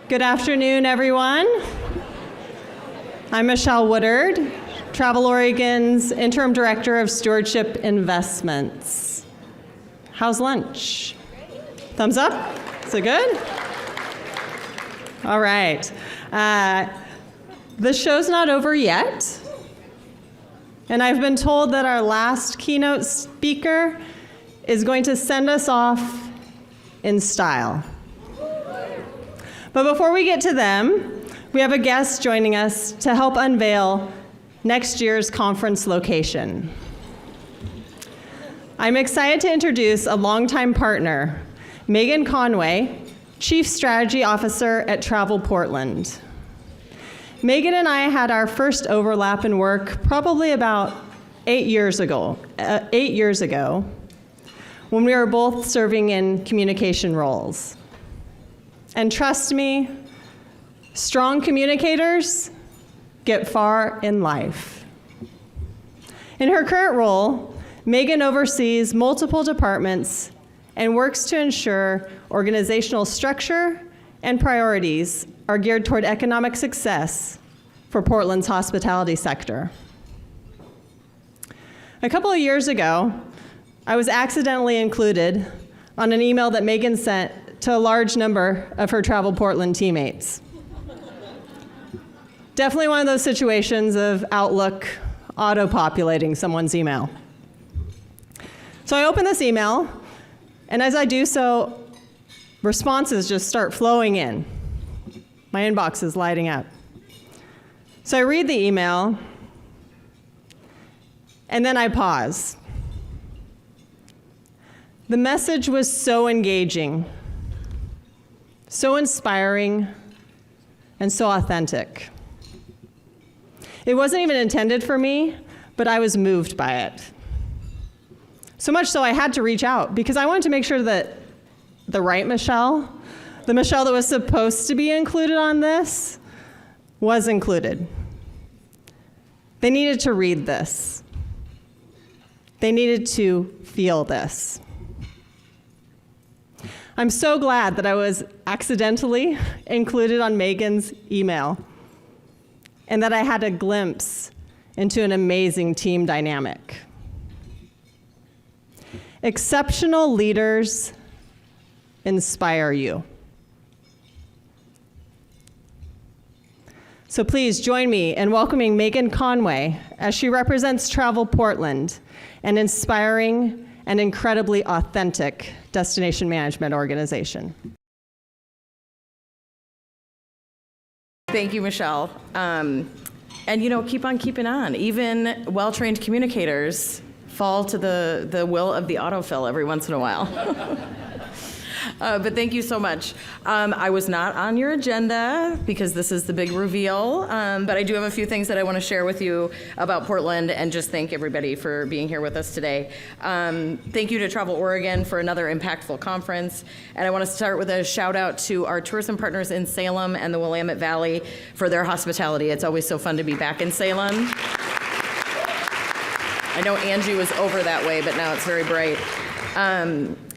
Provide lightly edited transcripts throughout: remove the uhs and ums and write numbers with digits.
Good afternoon, everyone. I'm Michelle Woodard, Travel Oregon's Interim Director of Stewardship Investments. How's lunch? Thumbs up? Is it good? All right. The show's not over yet, and I've been told that our last keynote speaker is going to send us off in style. But before we get to them, we have a guest joining us to help unveil next year's conference location. I'm excited to introduce a longtime partner, Megan Conway, Chief Strategy Officer at Travel Portland. Megan and I had our first overlap in work probably about 8 years ago, when we were both serving in communication roles. And trust me, strong communicators get far in life. In her current role, Megan oversees multiple departments and works to ensure organizational structure and priorities are geared toward economic success for Portland's hospitality sector. A couple of years ago, I was accidentally included on an email that Megan sent to a large number of her Travel Portland teammates. Definitely one of those situations of Outlook auto-populating someone's email. So I open this email, and as I do so, responses just start flowing in. My inbox is lighting up. So I read the email, and then I pause. The message was so engaging, so inspiring, and so authentic. It wasn't even intended for me, but I was moved by it. So much so I had to reach out because I wanted to make sure that the right Michelle, the Michelle that was supposed to be included on this, was included. They needed to read this. They needed to feel this. I'm so glad that I was accidentally included on Megan's email and that I had a glimpse into an amazing team dynamic. Exceptional leaders inspire you. So please join me in welcoming Megan Conway as she represents Travel Portland, an inspiring and incredibly authentic destination management organization. Thank you, Michelle. And keep on keeping on. Even well-trained communicators fall to the will of the autofill every once in a while. But thank you so much. I was not on your agenda because this is the big reveal, but I do have a few things that I want to share with you about Portland and just thank everybody for being here with us today. Thank you to Travel Oregon for another impactful conference, and I want to start with a shout out to our tourism partners in Salem and the Willamette Valley for their hospitality. It's always so fun to be back in Salem. I know Angie was over that way, but now it's very bright.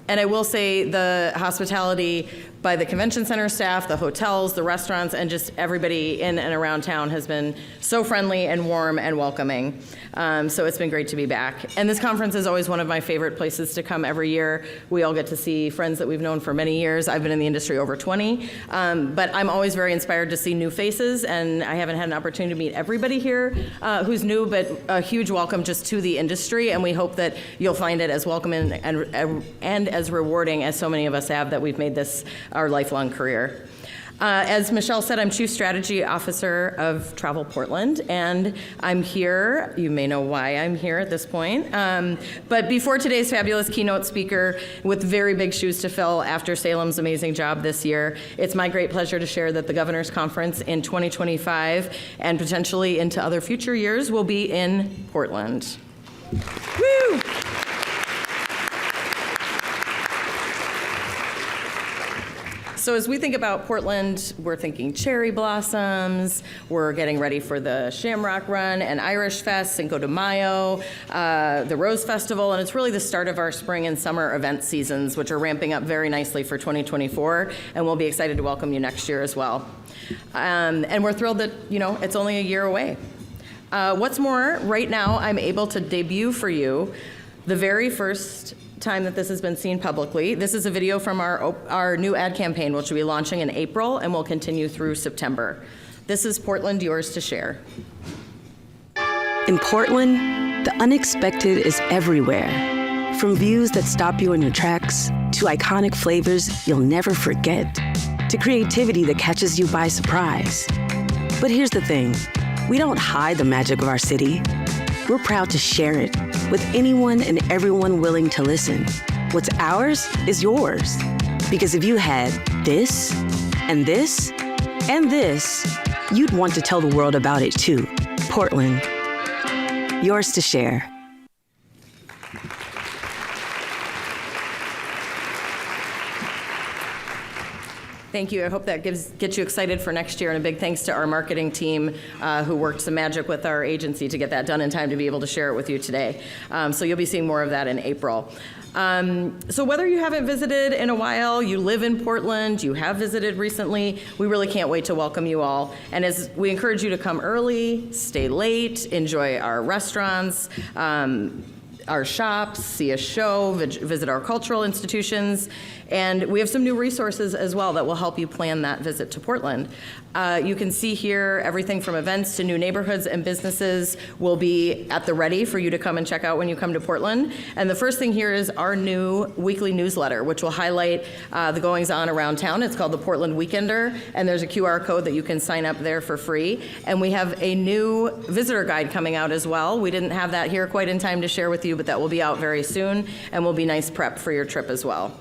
And I will say the hospitality by the convention center staff, the hotels, the restaurants, and just everybody in and around town has been so friendly and warm and welcoming. So it's been great to be back. And this conference is always one of my favorite places to come every year. We all get to see friends that we've known for many years. I've been in the industry over 20, but I'm always very inspired to see new faces, and I haven't had an opportunity to meet everybody here who's new, but a huge welcome just to the industry, and we hope that you'll find it as welcoming and as rewarding as so many of us have that we've made this our lifelong career. As Michelle said, I'm Chief Strategy Officer of Travel Portland, and I'm here. You may know why I'm here at this point. But before today's fabulous keynote speaker with very big shoes to fill after Salem's amazing job this year, it's my great pleasure to share that the Governor's Conference in 2025 and potentially into other future years will be in Portland. Woo! So as we think about Portland, we're thinking cherry blossoms, we're getting ready for the Shamrock Run and Irish Fest, Cinco de Mayo, the Rose Festival, and it's really the start of our spring and summer event seasons, which are ramping up very nicely for 2024, and we'll be excited to welcome you next year as well. And we're thrilled that, it's only a year away. What's more, right now I'm able to debut for you the very first time that this has been seen publicly. This is a video from our new ad campaign, which will be launching in April and will continue through September. This is Portland, yours to share. In Portland, the unexpected is everywhere. From views that stop you in your tracks, to iconic flavors you'll never forget, to creativity that catches you by surprise. But here's the thing, we don't hide the magic of our city. We're proud to share it with anyone and everyone willing to listen. What's ours is yours. Because if you had this, and this, and this, you'd want to tell the world about it too. Portland, yours to share. Thank you. I hope that gets you excited for next year, and a big thanks to our marketing team who worked some magic with our agency to get that done in time to be able to share it with you today. So you'll be seeing more of that in April. So whether you haven't visited in a while, you live in Portland, you have visited recently, we really can't wait to welcome you all. And as we encourage you to come early, stay late, enjoy our restaurants, our shops, see a show, visit our cultural institutions, and we have some new resources as well that will help you plan that visit to Portland. You can see here everything from events to new neighborhoods and businesses will be at the ready for you to come and check out when you come to Portland. And the first thing here is our new weekly newsletter, which will highlight the goings-on around town. It's called the Portland Weekender, and there's a QR code that you can sign up there for free. And we have a new visitor guide coming out as well. We didn't have that here quite in time to share with you, but that will be out very soon and will be nice prep for your trip as well.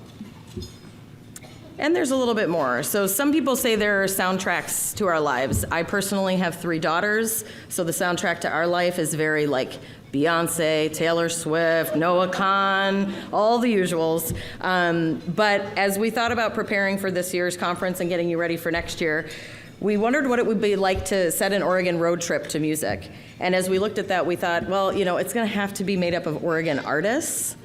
And there's a little bit more. So some people say there are soundtracks to our lives. I personally have 3 daughters, so the soundtrack to our life is very like Beyonce, Taylor Swift, Noah Kahn, all the usuals. But as we thought about preparing for this year's conference and getting you ready for next year, we wondered what it would be like to set an Oregon road trip to music. And as we looked at that, we thought, well, it's gonna have to be made up of Oregon artists.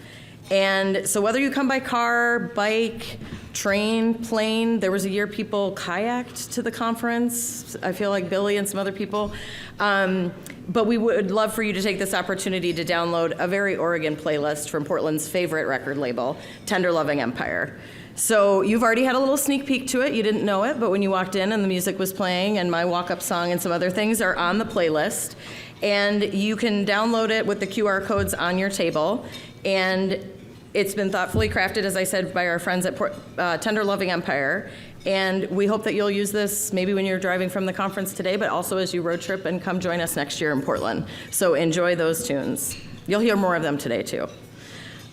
And so whether you come by car, bike, train, plane, there was a year people kayaked to the conference. I feel like Billy and some other people. But we would love for you to take this opportunity to download a very Oregon playlist from Portland's favorite record label, Tender Loving Empire. So you've already had a little sneak peek to it. You didn't know it, but when you walked in and the music was playing and my walk-up song and some other things are on the playlist. And you can download it with the QR codes on your table. And it's been thoughtfully crafted, as I said, by our friends at Tender Loving Empire. And we hope that you'll use this maybe when you're driving from the conference today, but also as you road trip and come join us next year in Portland. So enjoy those tunes. You'll hear more of them today, too.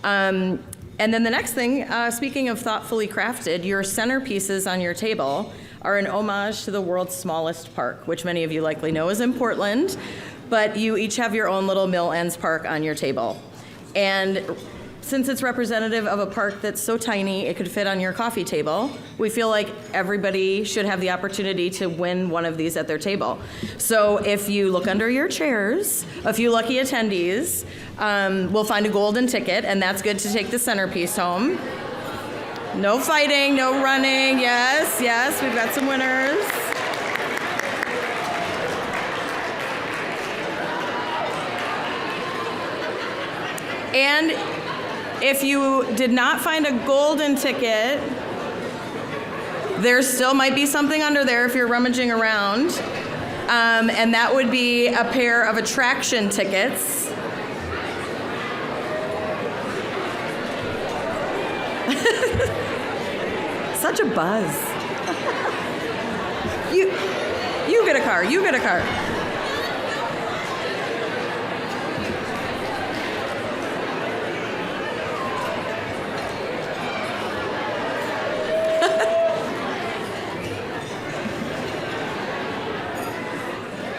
And then the next thing, speaking of thoughtfully crafted, your centerpieces on your table are an homage to the world's smallest park, which many of you likely know is in Portland, but you each have your own little Mill Ends Park on your table. And since it's representative of a park that's so tiny it could fit on your coffee table, we feel like everybody should have the opportunity to win one of these at their table. So if you look under your chairs, a few lucky attendees will find a golden ticket, and that's good to take the centerpiece home. No fighting, no running. Yes, yes, we've got some winners. And if you did not find a golden ticket, there still might be something under there if you're rummaging around. And that would be a pair of attraction tickets. Such a buzz. You get a car, you get a car.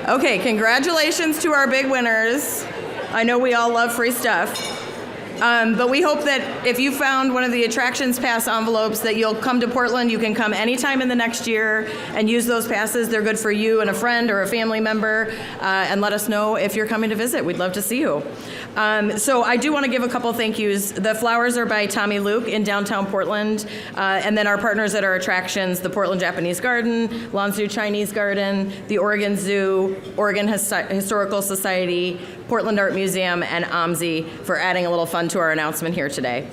Okay, congratulations to our big winners. I know we all love free stuff. But we hope that if you found one of the attractions pass envelopes, that you'll come to Portland. You can come anytime in the next year and use those passes. They're good for you and a friend or a family member. And let us know if you're coming to visit. We'd love to see you. So I do want to give a couple thank yous. The flowers are by Tommy Luke in downtown Portland. And then our partners at our attractions, the Portland Japanese Garden, Lanzhou Chinese Garden, the Oregon Zoo, Oregon Historical Society, Portland Art Museum, and OMSI for adding a little fun to our announcement here today.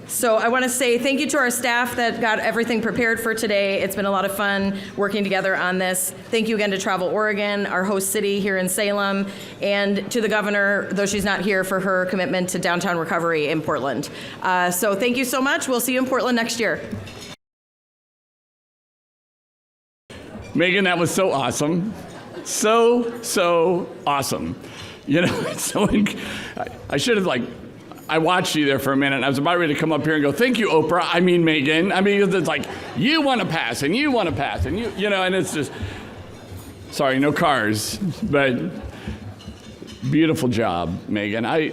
So I want to say thank you to our staff that got everything prepared for today. It's been a lot of fun working together on this. Thank you again to Travel Oregon, our host city here in Salem, and to the governor, though she's not here, for her commitment to downtown recovery in Portland. So thank you so much. We'll see you in Portland next year. Megan, that was so awesome. So awesome. You know, it's so I should have I watched you there for a minute, and I was about ready to come up here and go, thank you, Oprah. I mean, Megan. I mean, it's like, you want to pass, and you want to pass, and you know, and it's just, sorry, no cars, but beautiful job, Megan. I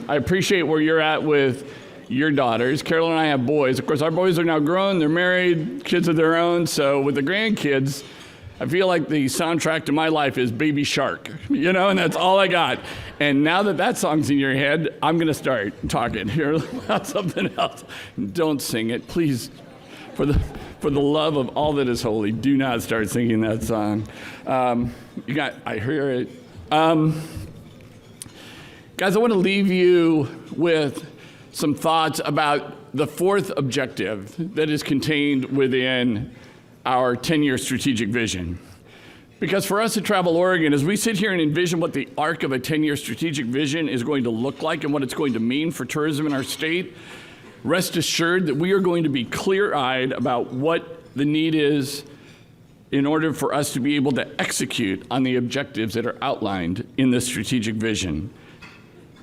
appreciate where you're at with your daughters. Carol and I have boys. Of course, our boys are now grown. They're married, kids of their own. So with the grandkids, I feel like the soundtrack to my life is Baby Shark, you know, and that's all I got. And now that that song's in your head, I'm going to start talking here about something else. Don't sing it, please. For the love of all that is holy, do not start singing that song. I hear it. Guys, I want to leave you with some thoughts about the fourth objective that is contained within our 10-year strategic vision. Because for us at Travel Oregon, as we sit here and envision what the arc of a 10-year strategic vision is going to look like and what it's going to mean for tourism in our state, rest assured that we are going to be clear-eyed about what the need is in order for us to be able to execute on the objectives that are outlined in this strategic vision.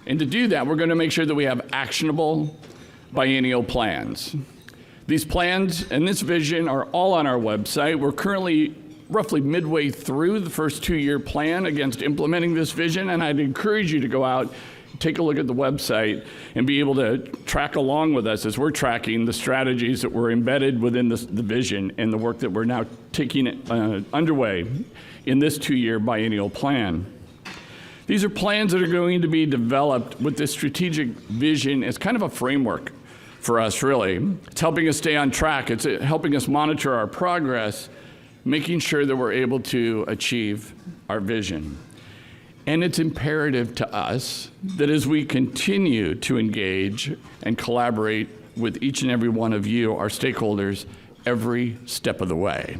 And to do that, we're going to make sure that we have actionable biennial plans. These plans and this vision are all on our website. We're currently roughly midway through the first 2-year plan against implementing this vision, and I'd encourage you to go out, take a look at the website, and be able to track along with us as we're tracking the strategies that were embedded within the vision and the work that we're now taking underway in this 2-year biennial plan. These are plans that are going to be developed with this strategic vision as kind of a framework for us, really. It's helping us stay on track. It's helping us monitor our progress, making sure that we're able to achieve our vision. And it's imperative to us that as we continue to engage and collaborate with each and every one of you, our stakeholders, every step of the way.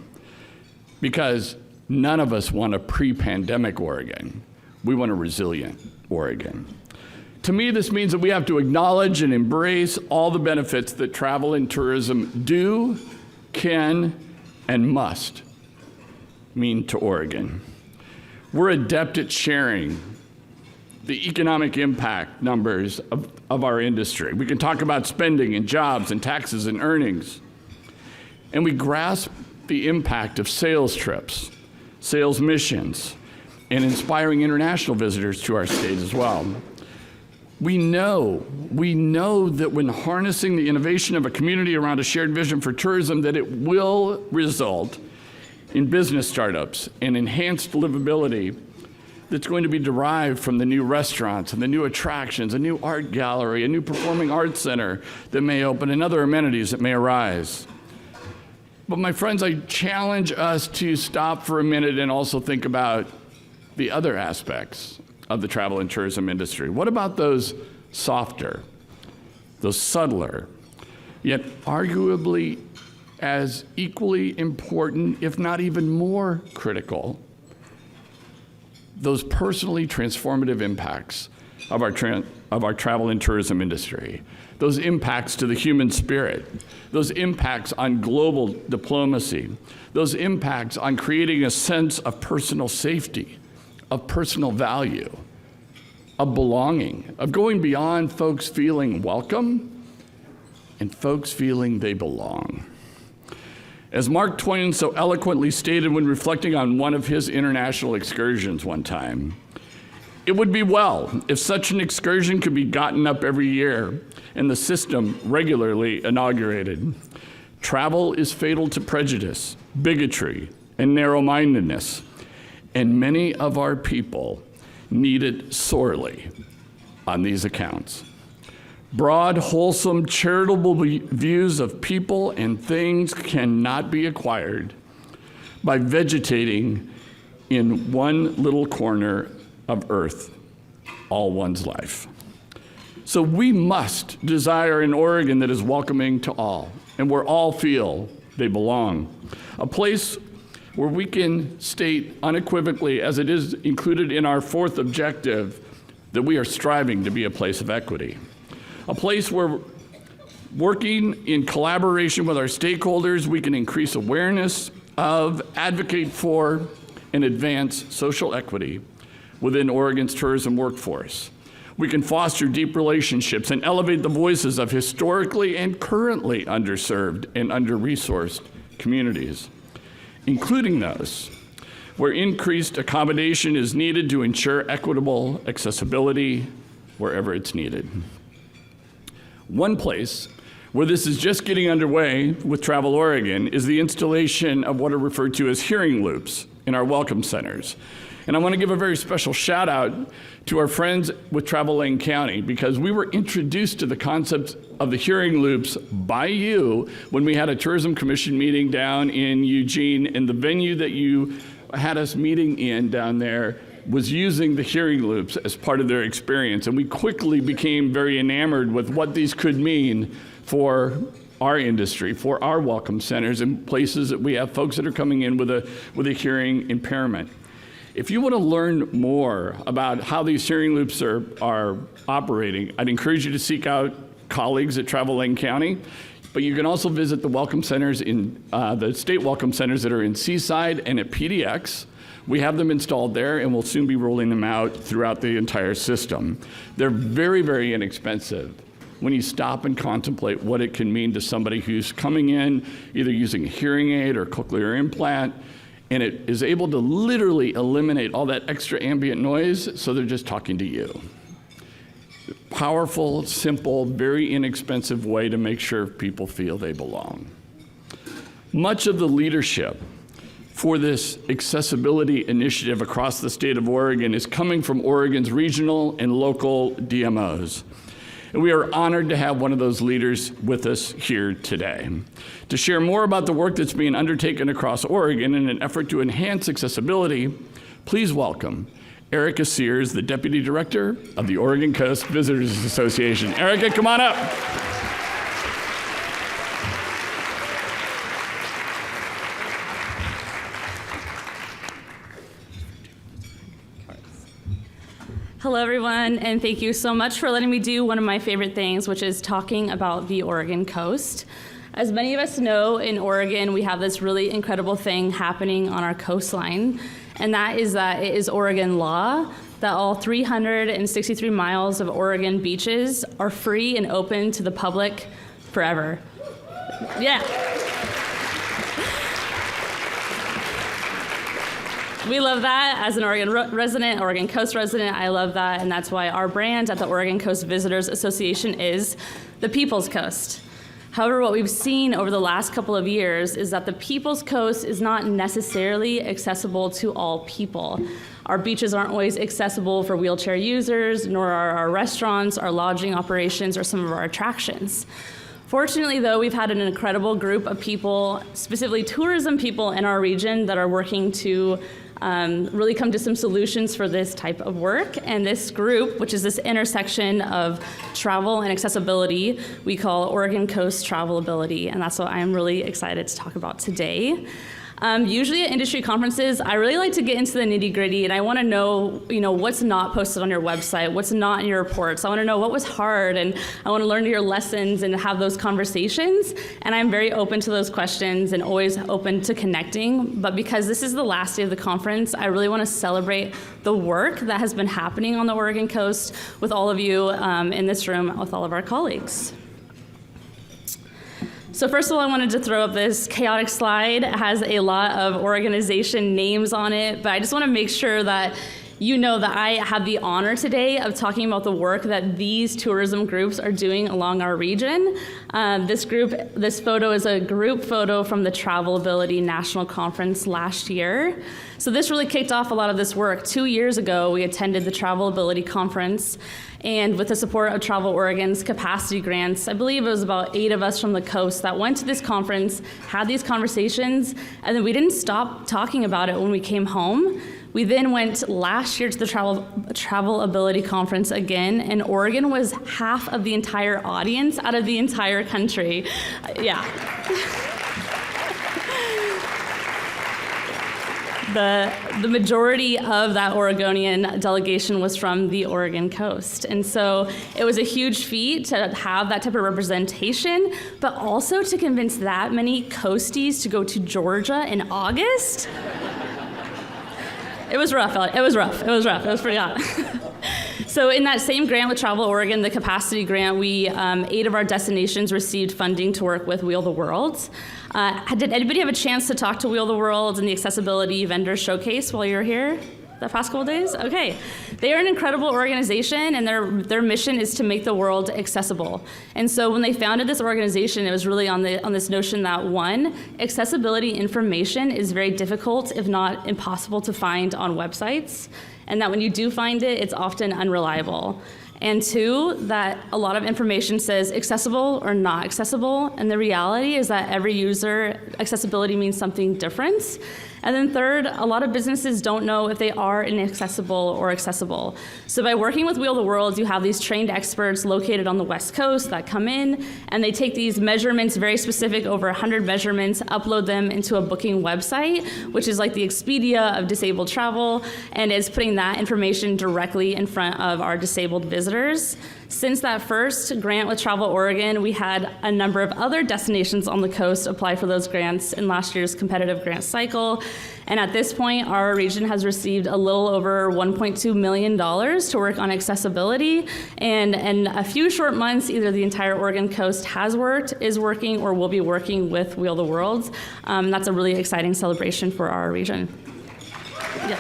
Because none of us want a pre-pandemic Oregon. We want a resilient Oregon. To me, this means that we have to acknowledge and embrace all the benefits that travel and tourism do, can, and must mean to Oregon. We're adept at sharing the economic impact numbers of our industry. We can talk about spending and jobs and taxes and earnings. And we grasp the impact of sales trips, sales missions, and inspiring international visitors to our state as well. We know that when harnessing the innovation of a community around a shared vision for tourism, that it will result in business startups and enhanced livability that's going to be derived from the new restaurants and the new attractions, a new art gallery, a new performing arts center that may open, and other amenities that may arise. But my friends, I challenge us to stop for a minute and also think about the other aspects of the travel and tourism industry. What about those softer, those subtler, yet arguably as equally important, if not even more critical, those personally transformative impacts of our travel and tourism industry, those impacts to the human spirit, those impacts on global diplomacy, those impacts on creating a sense of personal safety, of personal value, of belonging, of going beyond folks feeling welcome and folks feeling they belong. As Mark Twain so eloquently stated when reflecting on one of his international excursions one time, It would be well if such an excursion could be gotten up every year and the system regularly inaugurated. Travel is fatal to prejudice, bigotry, and narrow-mindedness, and many of our people need it sorely on these accounts. Broad, wholesome, charitable views of people and things cannot be acquired by vegetating in one little corner of earth all one's life. So we must desire an Oregon that is welcoming to all and where all feel they belong. A place where we can state unequivocally, as it is included in our fourth objective, that we are striving to be a place of equity. A place where, working in collaboration with our stakeholders, we can increase awareness of, advocate for, and advance social equity within Oregon's tourism workforce. We can foster deep relationships and elevate the voices of historically and currently underserved and under-resourced communities, including those where increased accommodation is needed to ensure equitable accessibility wherever it's needed. One place where this is just getting underway with Travel Oregon is the installation of what are referred to as hearing loops in our welcome centers. And I want to give a very special shout out to our friends with Travel Lane County, because we were introduced to the concept of the hearing loops by you when we had a Tourism Commission meeting down in Eugene, and the venue that you had us meeting in down there was using the hearing loops as part of their experience. And we quickly became very enamored with what these could mean for our industry, for our welcome centers and places that we have folks that are coming in with a hearing impairment. If you want to learn more about how these hearing loops are operating, I'd encourage you to seek out colleagues at Travel Lane County, but you can also visit the welcome centers in the state welcome centers that are in Seaside and at PDX. We have them installed there, and we'll soon be rolling them out throughout the entire system. They're very, very inexpensive when you stop and contemplate what it can mean to somebody who's coming in either using a hearing aid or cochlear implant, and it is able to literally eliminate all that extra ambient noise, so they're just talking to you. Powerful, simple, very inexpensive way to make sure people feel they belong. Much of the leadership for this accessibility initiative across the state of Oregon is coming from Oregon's regional and local DMOs. And we are honored to have one of those leaders with us here today. To share more about the work that's being undertaken across Oregon in an effort to enhance accessibility, please welcome Erica Sears, the Deputy Director of the Oregon Coast Visitors Association. Erica, come on up. Hello, everyone, and thank you so much for letting me do one of my favorite things, which is talking about the Oregon coast. As many of us know, in Oregon, we have this really incredible thing happening on our coastline, and that it is Oregon law that all 363 miles of Oregon beaches are free and open to the public forever. Yeah. We love that. As an Oregon resident, Oregon Coast resident, I love that, and that's why our brand at the Oregon Coast Visitors Association is the People's Coast. However, what we've seen over the last couple of years is that the People's Coast is not necessarily accessible to all people. Our beaches aren't always accessible for wheelchair users, nor are our restaurants, our lodging operations, or some of our attractions. Fortunately, though, we've had an incredible group of people, specifically tourism people in our region, that are working to really come to some solutions for this type of work. And this group, which is this intersection of travel and accessibility, we call Oregon Coast Travelability, and that's what I'm really excited to talk about today. Usually at industry conferences, I really like to get into the nitty-gritty, and I want to know, what's not posted on your website, what's not in your reports. I want to know what was hard, and I want to learn your lessons and have those conversations. And I'm very open to those questions and always open to connecting. But because this is the last day of the conference, I really want to celebrate the work that has been happening on the Oregon coast with all of you in this room, with all of our colleagues. So first of all, I wanted to throw up this chaotic slide. It has a lot of organization names on it, but I just want to make sure that you know that I have the honor today of talking about the work that these tourism groups are doing along our region. This photo is a group photo from the Travelability National Conference last year. So this really kicked off a lot of this work. 2 years ago, we attended the Travelability Conference, and with the support of Travel Oregon's capacity grants, I believe it was about 8 of us from the coast that went to this conference, had these conversations, and then we didn't stop talking about it when we came home. We then went last year to the Travelability Conference again, and Oregon was half of the entire audience out of the entire country. Yeah. The majority of that Oregonian delegation was from the Oregon coast. And so it was a huge feat to have that type of representation, but also to convince that many coasties to go to Georgia in August. It was rough. It was pretty hot. So in that same grant with Travel Oregon, the capacity grant, 8 of our destinations received funding to work with Wheel the World. Did anybody have a chance to talk to Wheel the World and the Accessibility Vendor Showcase while you were here the past couple days? Okay. They are an incredible organization, and their mission is to make the world accessible. And so when they founded this organization, it was really on this notion that, one, accessibility information is very difficult, if not impossible, to find on websites, and that when you do find it, it's often unreliable. And 2, that a lot of information says accessible or not accessible, and the reality is that every user, accessibility means something different. And then 3rd, a lot of businesses don't know if they are inaccessible or accessible. So by working with Wheel the World, you have these trained experts located on the West Coast that come in, and they take these measurements, very specific, over 100 measurements, upload them into a booking website, which is like the Expedia of disabled travel, and is putting that information directly in front of our disabled visitors. Since that first grant with Travel Oregon, we had a number of other destinations on the coast apply for those grants in last year's competitive grant cycle. And at this point, our region has received a little over $1.2 million to work on accessibility. And in a few short months, either the entire Oregon coast has worked, is working, or will be working with Wheel the World. That's a really exciting celebration for our region. Yeah.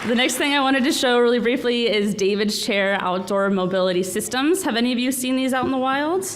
The next thing I wanted to show really briefly is David's Chair Outdoor Mobility Systems. Have any of you seen these out in the wild?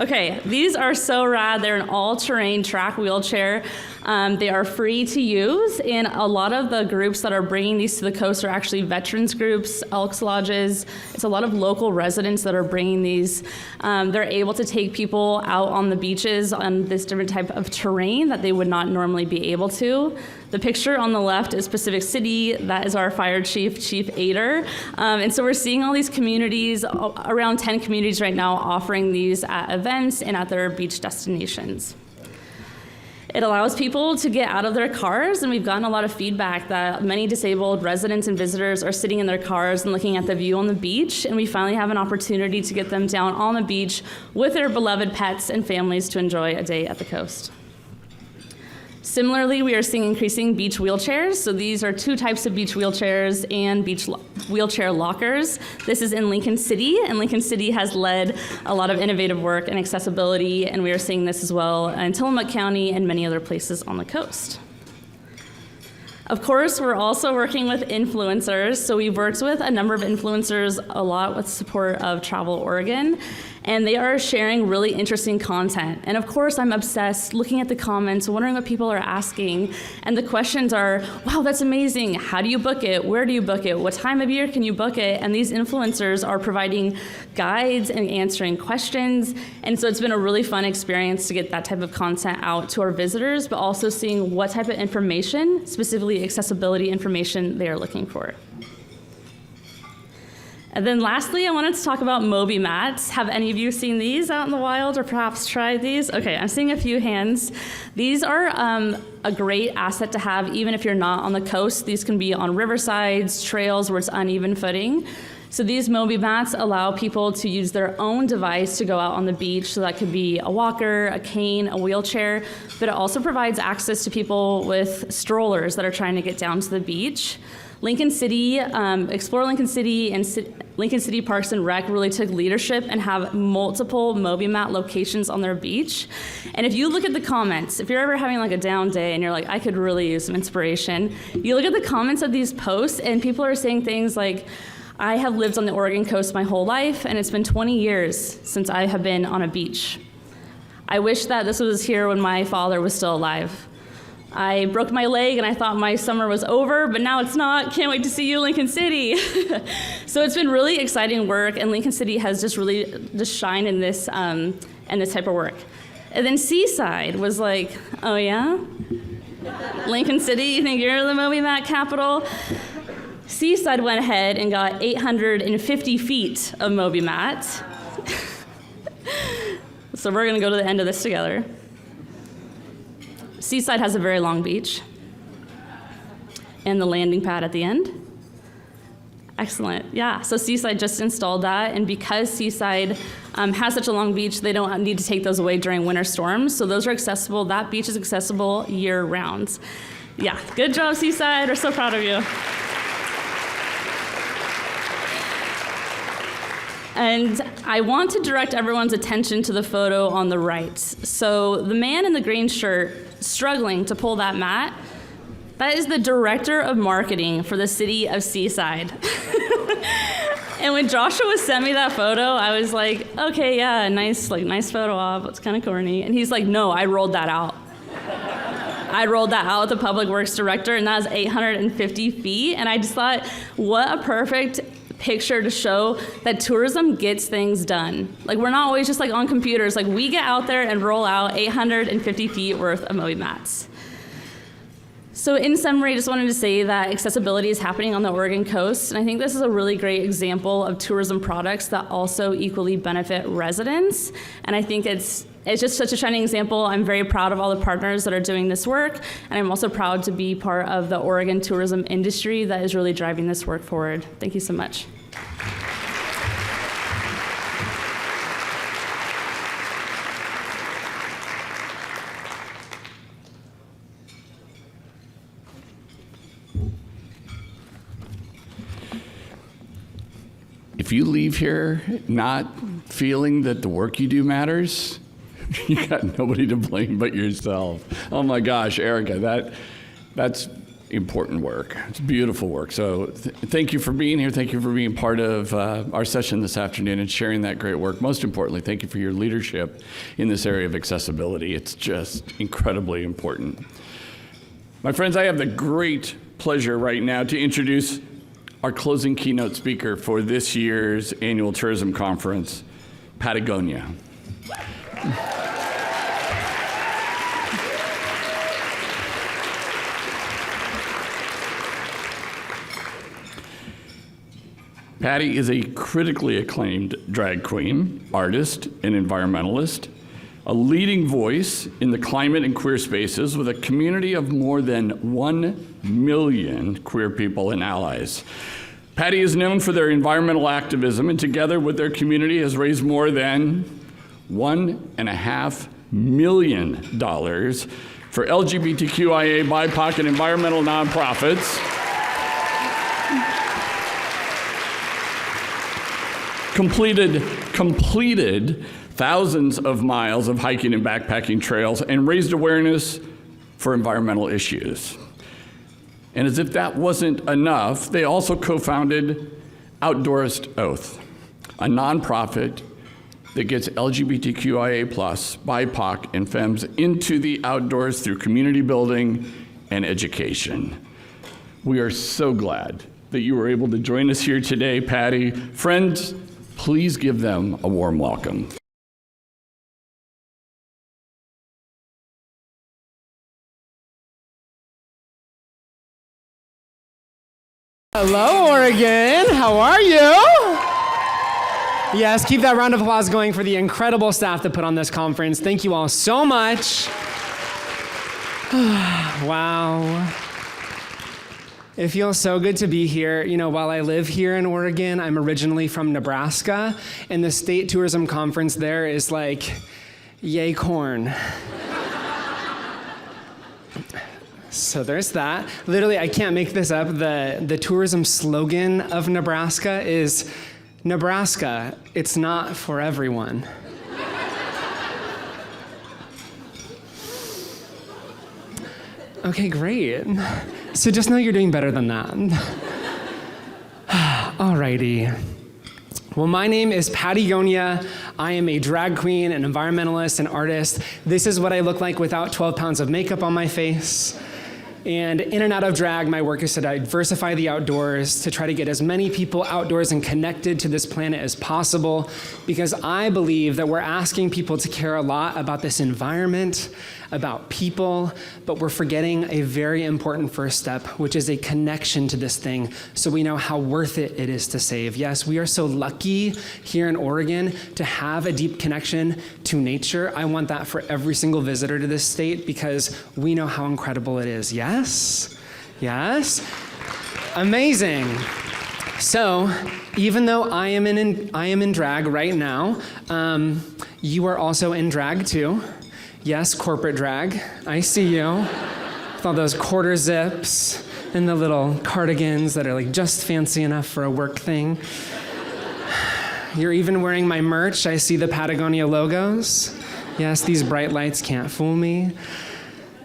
Okay, these are so rad. They're an all-terrain track wheelchair. They are free to use, and a lot of the groups that are bringing these to the coast are actually veterans groups, Elks Lodges. It's a lot of local residents that are bringing these. They're able to take people out on the beaches on this different type of terrain that they would not normally be able to. The picture on the left is Pacific City. That is our fire chief, Chief Ader. And so we're seeing all these communities, around 10 communities right now, offering these at events and at their beach destinations. It allows people to get out of their cars, and we've gotten a lot of feedback that many disabled residents and visitors are sitting in their cars and looking at the view on the beach, and we finally have an opportunity to get them down on the beach with their beloved pets and families to enjoy a day at the coast. Similarly, we are seeing increasing beach wheelchairs. So these are 2 types of beach wheelchairs and beach wheelchair lockers. This is in Lincoln City, and Lincoln City has led a lot of innovative work in accessibility, and we are seeing this as well in Tillamook County and many other places on the coast. Of course, we're also working with influencers. So we've worked with a number of influencers, a lot with support of Travel Oregon, and they are sharing really interesting content. And of course, I'm obsessed looking at the comments, wondering what people are asking. And the questions are, wow, that's amazing. How do you book it? Where do you book it? What time of year can you book it? And these influencers are providing guides and answering questions. And so it's been a really fun experience to get that type of content out to our visitors, but also seeing what type of information, specifically accessibility information, they are looking for. And then lastly, I wanted to talk about Moby mats. Have any of you seen these out in the wild or perhaps tried these? Okay, I'm seeing a few hands. These are a great asset to have even if you're not on the coast. These can be on riversides, trails where it's uneven footing. So these Moby mats allow people to use their own device to go out on the beach. So that could be a walker, a cane, a wheelchair, but it also provides access to people with strollers that are trying to get down to the beach. Lincoln City, Explore Lincoln City and Lincoln City Parks and Rec really took leadership and have multiple MobiMat locations on their beach. And if you look at the comments, if you're ever having like a down day and you're like, I could really use some inspiration, you look at the comments of these posts and people are saying things like, I have lived on the Oregon coast my whole life and it's been 20 years since I have been on a beach. I wish that this was here when my father was still alive. I broke my leg and I thought my summer was over, but now it's not. Can't wait to see you, Lincoln City. So it's been really exciting work, and Lincoln City has just really just shined in this type of work. And then Seaside was like, oh yeah? Lincoln City, you think you're the MobiMat capital? Seaside went ahead and got 850 feet of MobiMat. So we're gonna go to the end of this together. Seaside has a very long beach and the landing pad at the end. Excellent, yeah, so Seaside just installed that, and because Seaside has such a long beach, they don't need to take those away during winter storms, so those are accessible, that beach is accessible year round. Yeah, good job Seaside, we're so proud of you. And I want to direct everyone's attention to the photo on the right. So the man in the green shirt struggling to pull that mat, that is the director of marketing for the city of Seaside. And when Joshua sent me that photo, I was like, okay, yeah, nice photo op, it's kind of corny. And he's like, no, I rolled that out. I rolled that out with the public works director, and that was 850 feet. And I just thought, what a perfect picture to show that tourism gets things done. Like, we're not always just like on computers. Like, we get out there and roll out 850 feet worth of MobiMats. So in summary, I just wanted to say that accessibility is happening on the Oregon coast, and I think this is a really great example of tourism products that also equally benefit residents. And I think it's just such a shining example. I'm very proud of all the partners that are doing this work, and I'm also proud to be part of the Oregon tourism industry that is really driving this work forward. Thank you so much. If you leave here not feeling that the work you do matters, you got nobody to blame but yourself. Oh my gosh, Erica, that's important work. It's beautiful work. So thank you for being here. Thank you for being part of our session this afternoon and sharing that great work. Most importantly, thank you for your leadership in this area of accessibility. It's just incredibly important. My friends, I have the great pleasure right now to introduce our closing keynote speaker for this year's annual tourism conference, Pattie Gonia. Pattie is a critically acclaimed drag queen, artist, and environmentalist, a leading voice in the climate and queer spaces with a community of more than 1 million queer people and allies. Pattie is known for their environmental activism, and together with their community has raised more than $1.5 million for LGBTQIA, BIPOC, and environmental nonprofits. Completed thousands of miles of hiking and backpacking trails and raised awareness for environmental issues. And as if that wasn't enough, they also co-founded Outdoorist Oath, a nonprofit that gets LGBTQIA+, BIPOC, and femmes into the outdoors through community building and education. We are so glad that you were able to join us here today, Pattie. Friends, please give them a warm welcome. Hello, Oregon. How are you? Yes, keep that round of applause going for the incredible staff that put on this conference. Thank you all so much. Wow. It feels so good to be here. You know, while I live here in Oregon, I'm originally from Nebraska, and the state tourism conference there is like, yay corn. So there's that. Literally, I can't make this up. The tourism slogan of Nebraska is, Nebraska, it's not for everyone. Okay, great. So just know you're doing better than that. Alrighty. Well, my name is Pattie Gonia. I am a drag queen, an environmentalist, an artist. This is what I look like without 12 pounds of makeup on my face. And in and out of drag, my work is to diversify the outdoors, to try to get as many people outdoors and connected to this planet as possible, because I believe that we're asking people to care a lot about this environment, about people, but we're forgetting a very important first step, which is a connection to this thing, so we know how worth it is to save. Yes, we are so lucky here in Oregon to have a deep connection to nature. I want that for every single visitor to this state, because we know how incredible it is. Yes? Yes? Amazing. So, even though I am in drag right now, you are also in drag too. Yes, corporate drag. I see you. With all those quarter zips and the little cardigans that are like just fancy enough for a work thing. You're even wearing my merch. I see the Patagonia logos. Yes, these bright lights can't fool me.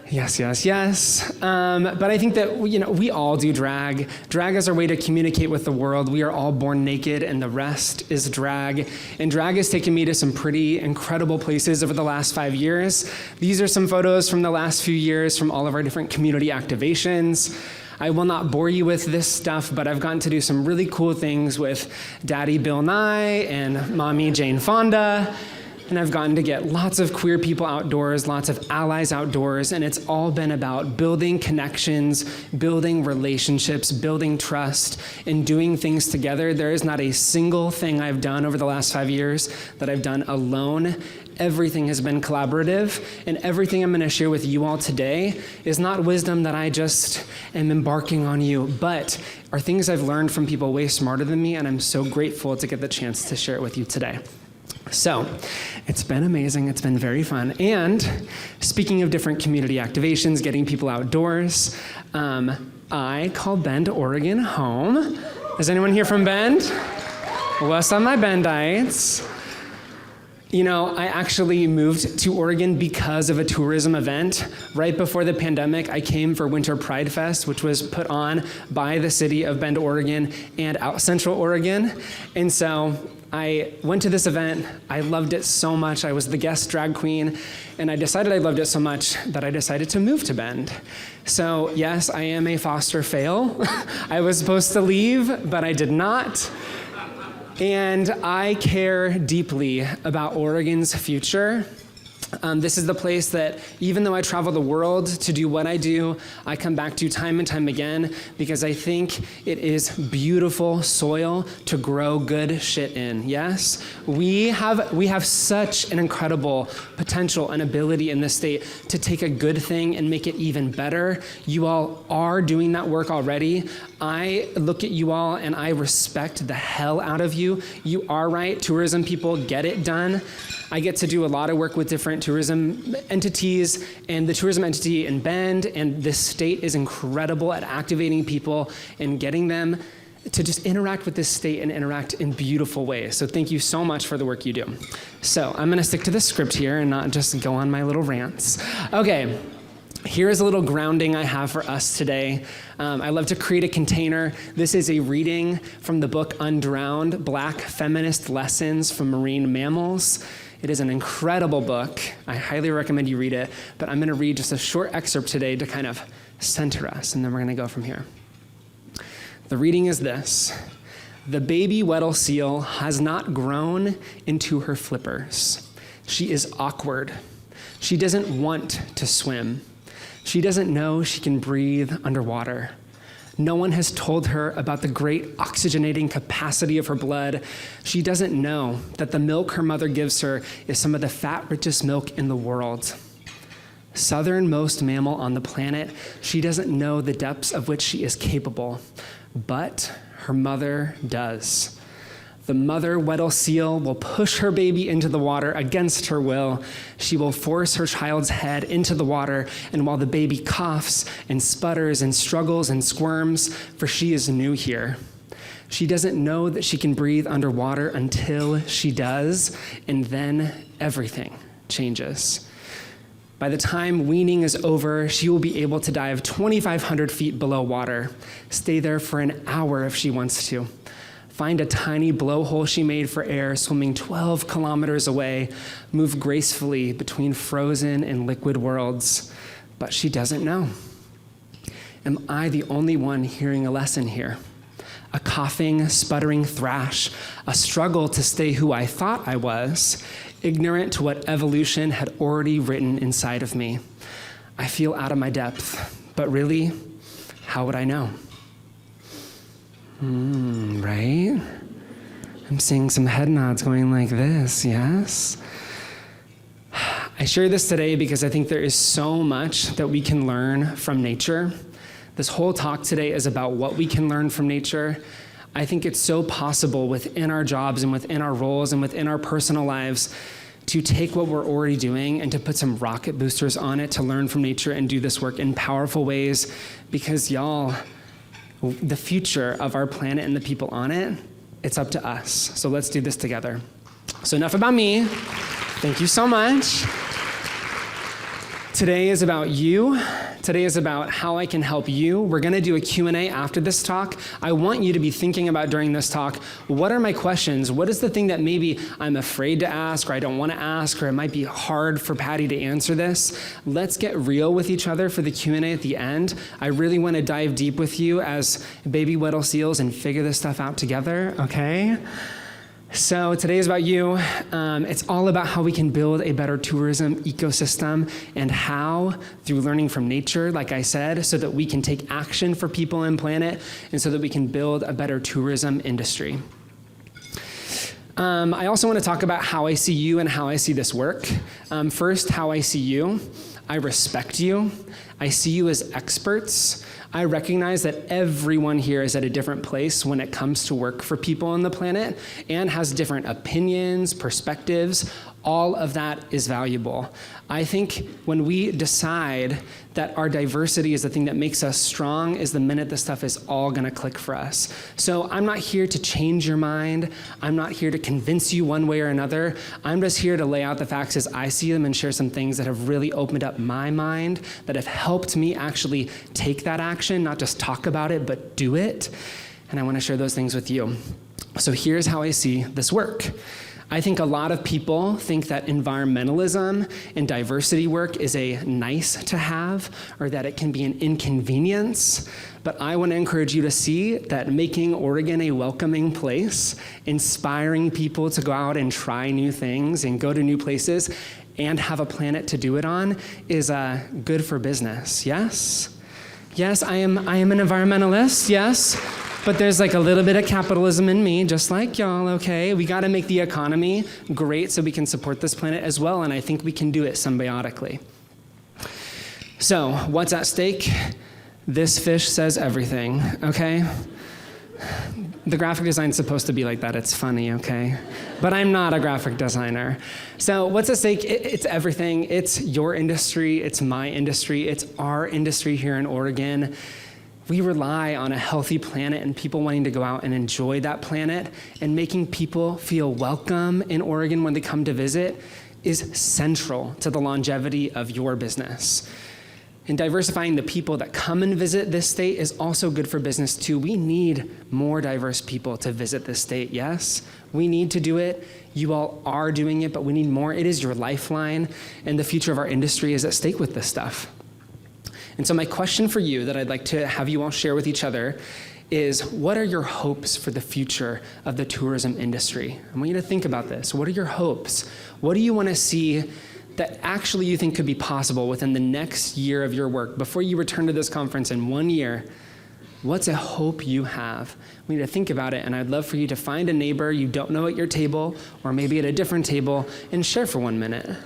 Yes, yes, yes. But I think that, we all do drag. Drag is our way to communicate with the world. We are all born naked, and the rest is drag. And drag has taken me to some pretty incredible places over the last 5 years. These are some photos from the last few years from all of our different community activations. I will not bore you with this stuff, but I've gotten to do some really cool things with Daddy Bill Nye and Mommy Jane Fonda. And I've gotten to get lots of queer people outdoors, lots of allies outdoors, and it's all been about building connections, building relationships, building trust, and doing things together. There is not a single thing I've done over the last 5 years that I've done alone. Everything has been collaborative, and everything I'm going to share with you all today is not wisdom that I just am embarking on you, but are things I've learned from people way smarter than me, and I'm so grateful to get the chance to share it with you today. So, it's been amazing, it's been very fun, and speaking of different community activations, getting people outdoors, I call Bend, Oregon home. Is anyone here from Bend? What's up, my Bendites? I actually moved to Oregon because of a tourism event. Right before the pandemic, I came for Winter Pride Fest, which was put on by the city of Bend, Oregon, and Out Central Oregon. And so I went to this event. I loved it so much. I was the guest drag queen, and I decided I loved it so much that I decided to move to Bend. So yes, I am a foster fail. I was supposed to leave, but I did not. And I care deeply about Oregon's future. This is the place that, even though I travel the world to do what I do, I come back to time and time again, because I think it is beautiful soil to grow good shit in. Yes? We have such an incredible potential and ability in this state to take a good thing and make it even better. You all are doing that work already. I look at you all and I respect the hell out of you. You are right. Tourism people get it done. I get to do a lot of work with different tourism entities, and the tourism entity in Bend and this state is incredible at activating people and getting them to just interact with this state and interact in beautiful ways. So thank you so much for the work you do. So I'm gonna stick to the script here and not just go on my little rants. Okay. Here's a little grounding I have for us today. I love to create a container. This is a reading from the book Undrowned: Black Feminist Lessons from Marine Mammals. It is an incredible book. I highly recommend you read it, but I'm gonna read just a short excerpt today to kind of center us, and then we're gonna go from here. The reading is this: the baby Weddell seal has not grown into her flippers. She is awkward. She doesn't want to swim. She doesn't know she can breathe underwater. No one has told her about the great oxygenating capacity of her blood. She doesn't know that the milk her mother gives her is some of the fat-richest milk in the world. Southernmost mammal on the planet, she doesn't know the depths of which she is capable, but her mother does. The mother Weddell seal will push her baby into the water against her will. She will force her child's head into the water, and while the baby coughs and sputters and struggles and squirms, for she is new here, she doesn't know that she can breathe underwater until she does, and then everything changes. By the time weaning is over, she will be able to dive 2,500 feet below water, stay there for an hour if she wants to, find a tiny blowhole she made for air swimming 12 kilometers away, move gracefully between frozen and liquid worlds. But she doesn't know. Am I the only one hearing a lesson here? A coughing, sputtering thrash, a struggle to stay who I thought I was, ignorant to what evolution had already written inside of me. I feel out of my depth, but really, how would I know? Right? I'm seeing some head nods going like this, yes? I share this today because I think there is so much that we can learn from nature. This whole talk today is about what we can learn from nature. I think it's so possible within our jobs and within our roles and within our personal lives to take what we're already doing and to put some rocket boosters on it to learn from nature and do this work in powerful ways, because y'all, the future of our planet and the people on it, it's up to us. So let's do this together. So enough about me. Thank you so much. Today is about you. Today is about how I can help you. We're gonna do a Q&A after this talk. I want you to be thinking about during this talk, what are my questions? What is the thing that maybe I'm afraid to ask, or I don't wanna ask, or it might be hard for Patty to answer this? Let's get real with each other for the Q&A at the end. I really wanna dive deep with you as baby Weddell seals and figure this stuff out together, okay? So today is about you. It's all about how we can build a better tourism ecosystem, and how, through learning from nature, like I said, so that we can take action for people and planet, and so that we can build a better tourism industry. I also want to talk about how I see you and how I see this work. First, how I see you. I respect you. I see you as experts. I recognize that everyone here is at a different place when it comes to work for people on the planet and has different opinions, perspectives. All of that is valuable. I think when we decide that our diversity is the thing that makes us strong is the minute this stuff is all gonna click for us. So I'm not here to change your mind. I'm not here to convince you one way or another. I'm just here to lay out the facts as I see them and share some things that have really opened up my mind, that have helped me actually take that action, not just talk about it, but do it. And I wanna share those things with you. So here's how I see this work. I think a lot of people think that environmentalism and diversity work is a nice to have, or that it can be an inconvenience. But I want to encourage you to see that making Oregon a welcoming place, inspiring people to go out and try new things and go to new places and have a planet to do it on is good for business, yes? Yes, I am an environmentalist, yes. But there's like a little bit of capitalism in me, just like y'all, okay? We gotta make the economy great so we can support this planet as well, and I think we can do it symbiotically. So, what's at stake? This fish says everything, okay? The graphic design's supposed to be like that, it's funny, okay? But I'm not a graphic designer. So what's at stake? It's everything. It's your industry, it's my industry, it's our industry here in Oregon. We rely on a healthy planet and people wanting to go out and enjoy that planet, and making people feel welcome in Oregon when they come to visit is central to the longevity of your business. And diversifying the people that come and visit this state is also good for business too. We need more diverse people to visit this state, yes? We need to do it. You all are doing it, but we need more. It is your lifeline, and the future of our industry is at stake with this stuff. And so my question for you that I'd like to have you all share with each other is, what are your hopes for the future of the tourism industry? I want you to think about this. What are your hopes? What do you want to see that actually you think could be possible within the next year of your work? Before you return to this conference in 1 year, what's a hope you have? We need to think about it, and I'd love for you to find a neighbor you don't know at your table, or maybe at a different table, and share for 1 minute.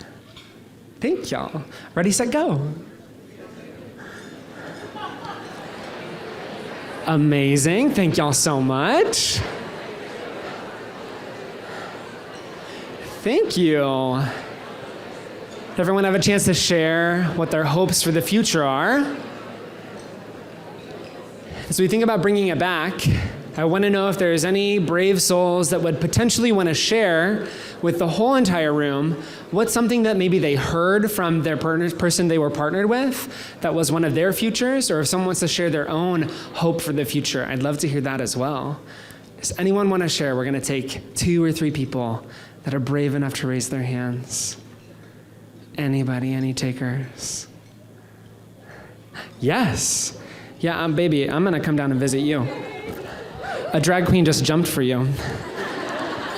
Thank y'all. Ready, set, go. Amazing, thank y'all so much. Thank you. Everyone have a chance to share what their hopes for the future are. As we think about bringing it back, I want to know if there's any brave souls that would potentially want to share with the whole entire room what's something that maybe they heard from their person they were partnered with that was one of their futures, or if someone wants to share their own hope for the future, I'd love to hear that as well. Does anyone want to share? We're going to take 2 or 3 people that are brave enough to raise their hands. Anybody, any takers? Yes. Yeah, baby, I'm gonna come down and visit you. A drag queen just jumped for you.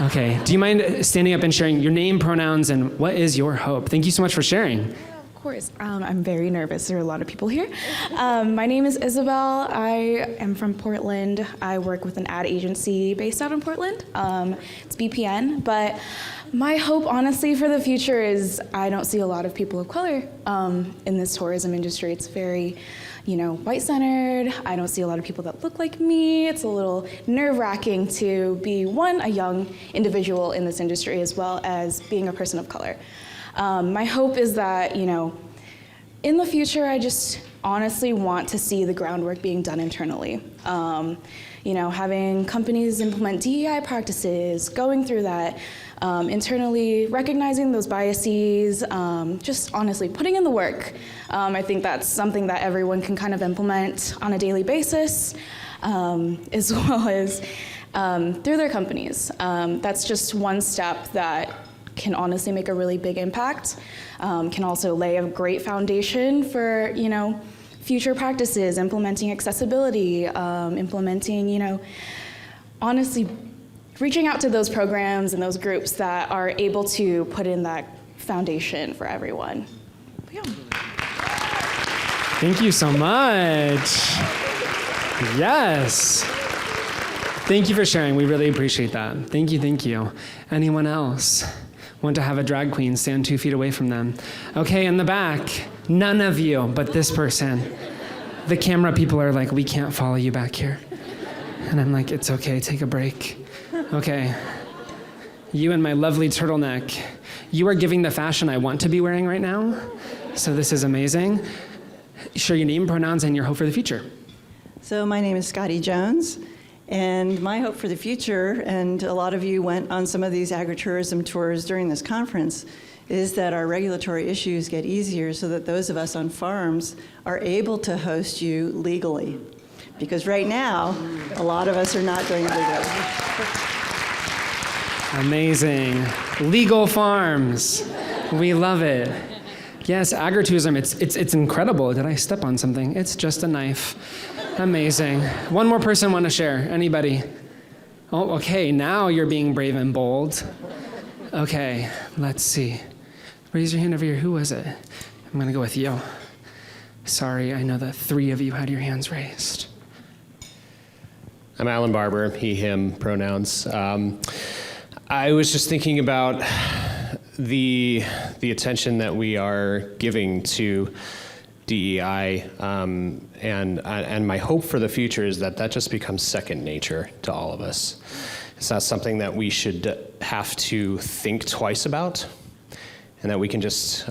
Okay, do you mind standing up and sharing your name, pronouns, and what is your hope? Thank you so much for sharing. Of course, I'm very nervous. There are a lot of people here. My name is Isabel. I am from Portland. I work with an ad agency based out in Portland. It's BPN, but my hope, honestly, for the future is I don't see a lot of people of color in this tourism industry. It's very, white-centered. I don't see a lot of people that look like me. It's a little nerve-wracking to be, a young individual in this industry as well as being a person of color. My hope is that, in the future, I just honestly want to see the groundwork being done internally. Having companies implement DEI practices, going through that, internally recognizing those biases, just honestly putting in the work. I think that's something that everyone can kind of implement on a daily basis, as well as through their companies. That's just one step that can honestly make a really big impact, can also lay a great foundation for, future practices, implementing accessibility, implementing, honestly, reaching out to those programs and those groups that are able to put in that foundation for everyone. Yeah. Thank you so much. Yes. Thank you for sharing. We really appreciate that. Thank you. Anyone else want to have a drag queen stand 2 feet away from them? Okay, in the back. None of you, but this person. The camera people are like, we can't follow you back here. And I'm like, it's okay, take a break. Okay. You and my lovely turtleneck. You are giving the fashion I want to be wearing right now. So this is amazing. Share your name, pronouns, and your hope for the future. So my name is Scotty Jones, and my hope for the future, and a lot of you went on some of these agritourism tours during this conference, is that our regulatory issues get easier so that those of us on farms are able to host you legally. Because right now, a lot of us are not doing it legally. Amazing. Legal farms. We love it. Yes, agritourism, it's incredible. Did I step on something? It's just a knife. Amazing. One more person want to share? Anybody? Oh, okay, now you're being brave and bold. Okay, let's see. Raise your hand over here. Who was it? I'm going to go with you. Sorry, I know that 3 of you had your hands raised. I'm Alan Barber, he, him pronouns. I was just thinking about the attention that we are giving to DEI, and my hope for the future is that just becomes second nature to all of us. It's not something that we should have to think twice about, and that we can just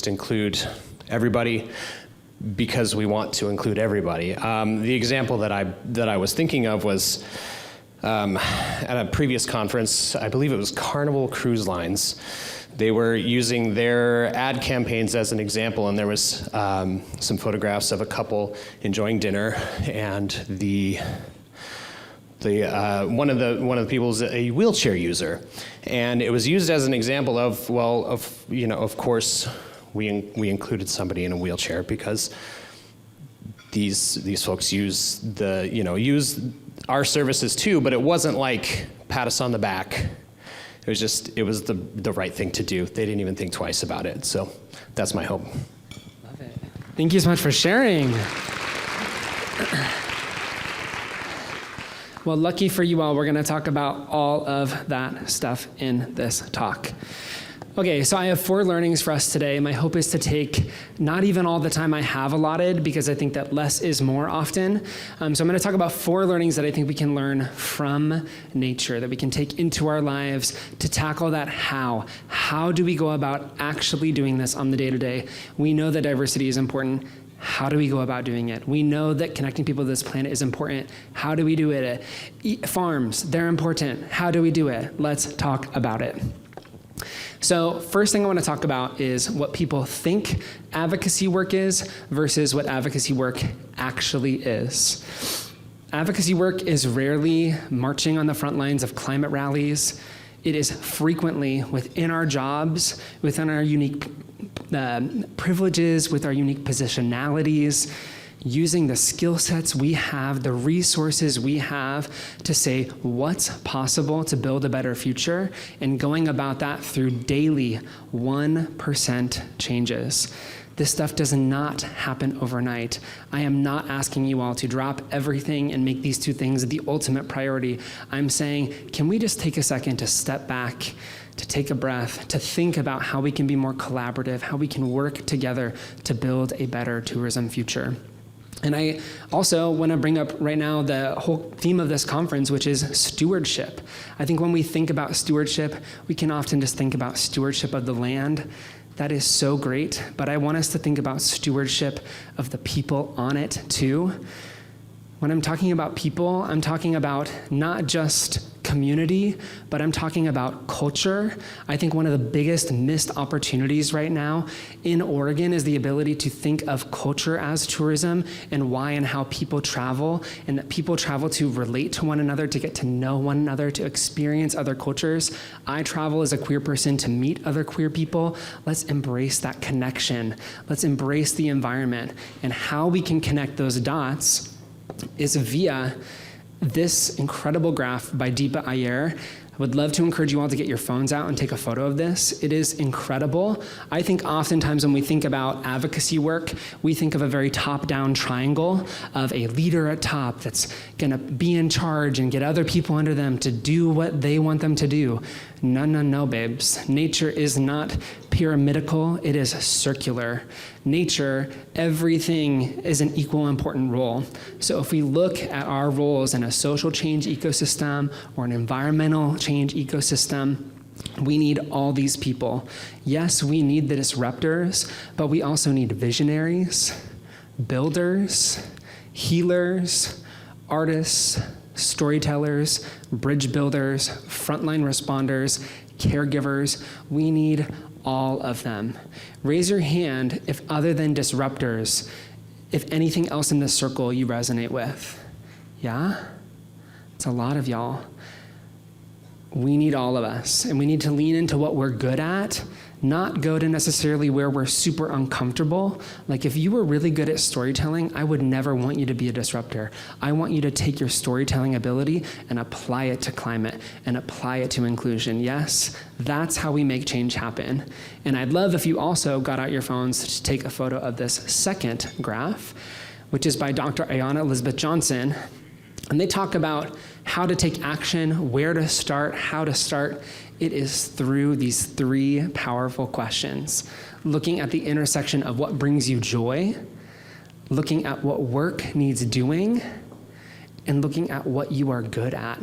include everybody because we want to include everybody. The example that I was thinking of was at a previous conference, I believe it was Carnival Cruise Lines. They were using their ad campaigns as an example, and there was some photographs of a couple enjoying dinner, and one of the people is a wheelchair user, and it was used as an example of of course we included somebody in a wheelchair because these folks use our services too, but it wasn't like pat us on the back. It was the right thing to do. They didn't even think twice about it. So that's my hope. Love it. Thank you so much for sharing. Well, lucky for you all, we're going to talk about all of that stuff in this talk. Okay, so I have 4 learnings for us today. My hope is to take not even all the time I have allotted, because I think that less is more often. So I'm going to talk about 4 learnings that I think we can learn from nature, that we can take into our lives to tackle that how. How do we go about actually doing this on the day-to-day? We know that diversity is important. How do we go about doing it? We know that connecting people to this planet is important. How do we do it? Farms, they're important. How do we do it? Let's talk about it. So first thing I want to talk about is what people think advocacy work is versus what advocacy work actually is. Advocacy work is rarely marching on the front lines of climate rallies. It is frequently within our jobs, within our unique privileges, with our unique positionalities, using the skill sets we have, the resources we have to say what's possible to build a better future, and going about that through daily 1% changes. This stuff does not happen overnight. I am not asking you all to drop everything and make these 2 things the ultimate priority. I'm saying, can we just take a second to step back, to take a breath, to think about how we can be more collaborative, how we can work together to build a better tourism future. And I also want to bring up right now the whole theme of this conference, which is stewardship. I think when we think about stewardship, we can often just think about stewardship of the land. That is so great, but I want us to think about stewardship of the people on it too. When I'm talking about people, I'm talking about not just community, but I'm talking about culture. I think one of the biggest missed opportunities right now in Oregon is the ability to think of culture as tourism, and why and how people travel, and that people travel to relate to one another, to get to know one another, to experience other cultures. I travel as a queer person to meet other queer people. Let's embrace that connection. Let's embrace the environment, and how we can connect those dots is via this incredible graph by Deepa Iyer. I would love to encourage you all to get your phones out and take a photo of this. It is incredible. I think oftentimes when we think about advocacy work, we think of a very top-down triangle of a leader at top that's going to be in charge and get other people under them to do what they want them to do. No, babes. Nature is not pyramidical, it is circular. Nature, everything is an equal important role. So if we look at our roles in a social change ecosystem or an environmental change ecosystem, we need all these people. Yes, we need the disruptors, but we also need visionaries, builders, healers, artists, storytellers, bridge builders, frontline responders, caregivers. We need all of them. Raise your hand if, other than disruptors, if anything else in this circle you resonate with. Yeah? It's a lot of y'all. We need all of us, and we need to lean into what we're good at, not go to necessarily where we're super uncomfortable. Like if you were really good at storytelling, I would never want you to be a disruptor. I want you to take your storytelling ability and apply it to climate and apply it to inclusion. Yes, that's how we make change happen. And I'd love if you also got out your phones to take a photo of this second graph, which is by Dr. Ayanna Elizabeth Johnson. And they talk about how to take action, where to start, how to start. It is through these 3 powerful questions. Looking at the intersection of what brings you joy, looking at what work needs doing, and looking at what you are good at.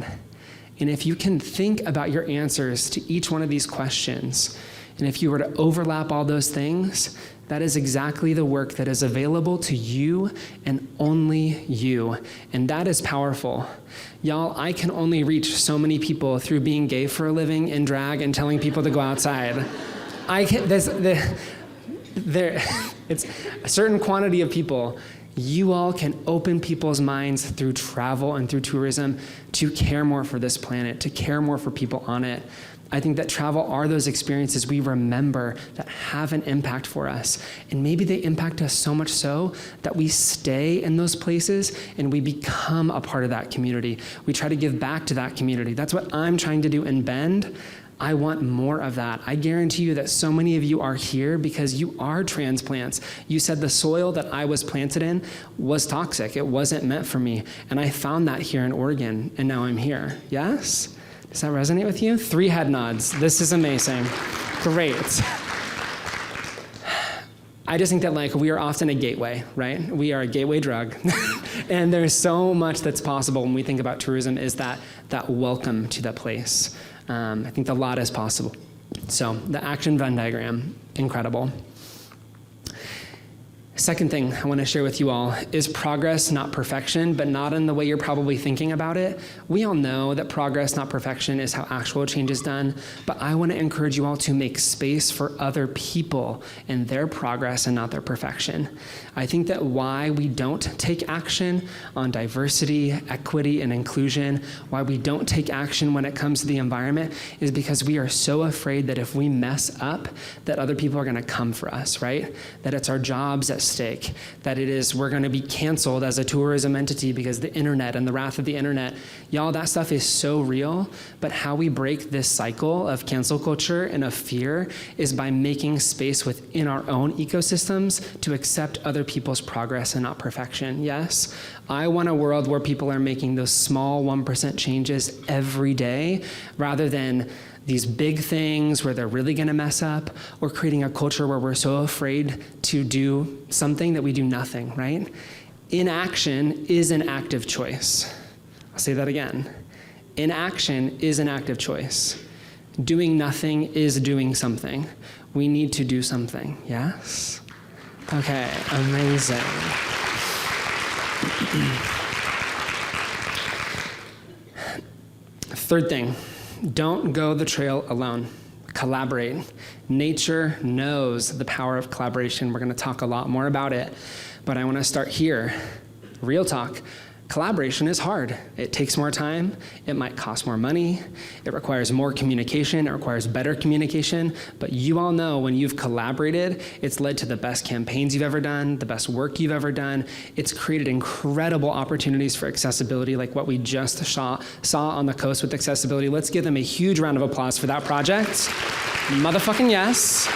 And if you can think about your answers to each one of these questions, and if you were to overlap all those things, that is exactly the work that is available to you and only you. And that is powerful. Y'all, I can only reach so many people through being gay for a living in drag and telling people to go outside. It's a certain quantity of people. You all can open people's minds through travel and through tourism to care more for this planet, to care more for people on it. I think that travel are those experiences we remember that have an impact for us. And maybe they impact us so much so that we stay in those places and we become a part of that community. We try to give back to that community. That's what I'm trying to do in Bend. I want more of that. I guarantee you that so many of you are here because you are transplants. You said the soil that I was planted in was toxic. It wasn't meant for me. And I found that here in Oregon, and now I'm here. Yes? Does that resonate with you? 3 head nods. This is amazing. Great. I just think that we are often a gateway, right? We are a gateway drug. And there's so much that's possible when we think about tourism is that welcome to that place. I think a lot is possible. So the action Venn diagram, incredible. Second thing I want to share with you all is progress, not perfection, but not in the way you're probably thinking about it. We all know that progress, not perfection, is how actual change is done, but I want to encourage you all to make space for other people and their progress and not their perfection. I think that why we don't take action on diversity, equity, and inclusion, why we don't take action when it comes to the environment, is because we are so afraid that if we mess up, that other people are going to come for us, right? That it's our jobs at stake, that we're going to be canceled as a tourism entity because the internet and the wrath of the internet. Y'all, that stuff is so real, but how we break this cycle of cancel culture and of fear is by making space within our own ecosystems to accept other people's progress and not perfection. Yes, I want a world where people are making those small 1% changes every day rather than these big things where they're really going to mess up, or creating a culture where we're so afraid to do something that we do nothing, right? Inaction is an active choice. I'll say that again. Inaction is an active choice. Doing nothing is doing something. We need to do something, yes? Okay, amazing. Third thing. Don't go the trail alone. Collaborate. Nature knows the power of collaboration. We're going to talk a lot more about it, but I want to start here. Real talk. Collaboration is hard. It takes more time. It might cost more money. It requires more communication. It requires better communication. But you all know when you've collaborated, it's led to the best campaigns you've ever done, the best work you've ever done. It's created incredible opportunities for accessibility, like what we just saw on the coast with accessibility. Let's give them a huge round of applause for that project. Motherfucking yes.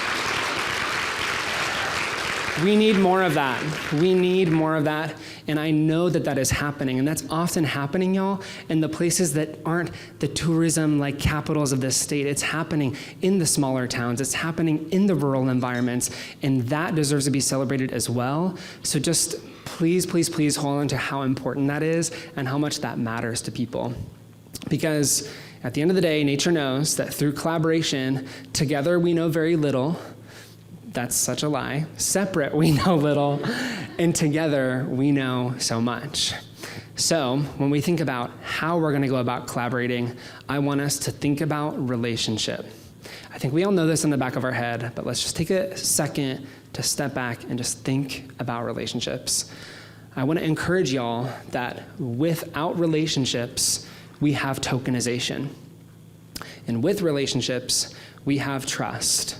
We need more of that. We need more of that. And I know that is happening. And that's often happening, y'all, in the places that aren't the tourism capitals of this state. It's happening in the smaller towns. It's happening in the rural environments. And that deserves to be celebrated as well. So just please, please, please hold on to how important that is and how much that matters to people. Because at the end of the day, nature knows that through collaboration, together we know very little. That's such a lie. Separate, we know little, and together, we know so much. So when we think about how we're going to go about collaborating, I want us to think about relationship. I think we all know this in the back of our head, but let's just take a second to step back and just think about relationships. I want to encourage y'all that without relationships, we have tokenization. And with relationships, we have trust.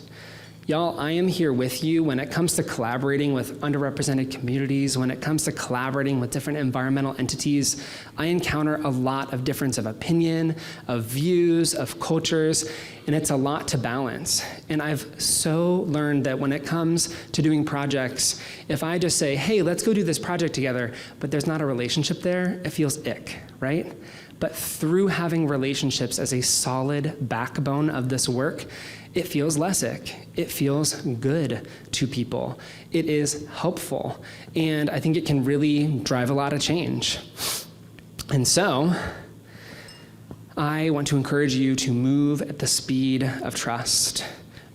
Y'all, I am here with you when it comes to collaborating with underrepresented communities, when it comes to collaborating with different environmental entities. I encounter a lot of difference of opinion, of views, of cultures, and it's a lot to balance. And I've so learned that when it comes to doing projects, if I just say, hey, let's go do this project together, but there's not a relationship there, it feels ick, right? But through having relationships as a solid backbone of this work, it feels less ick. It feels good to people. It is helpful. And I think it can really drive a lot of change. And so I want to encourage you to move at the speed of trust.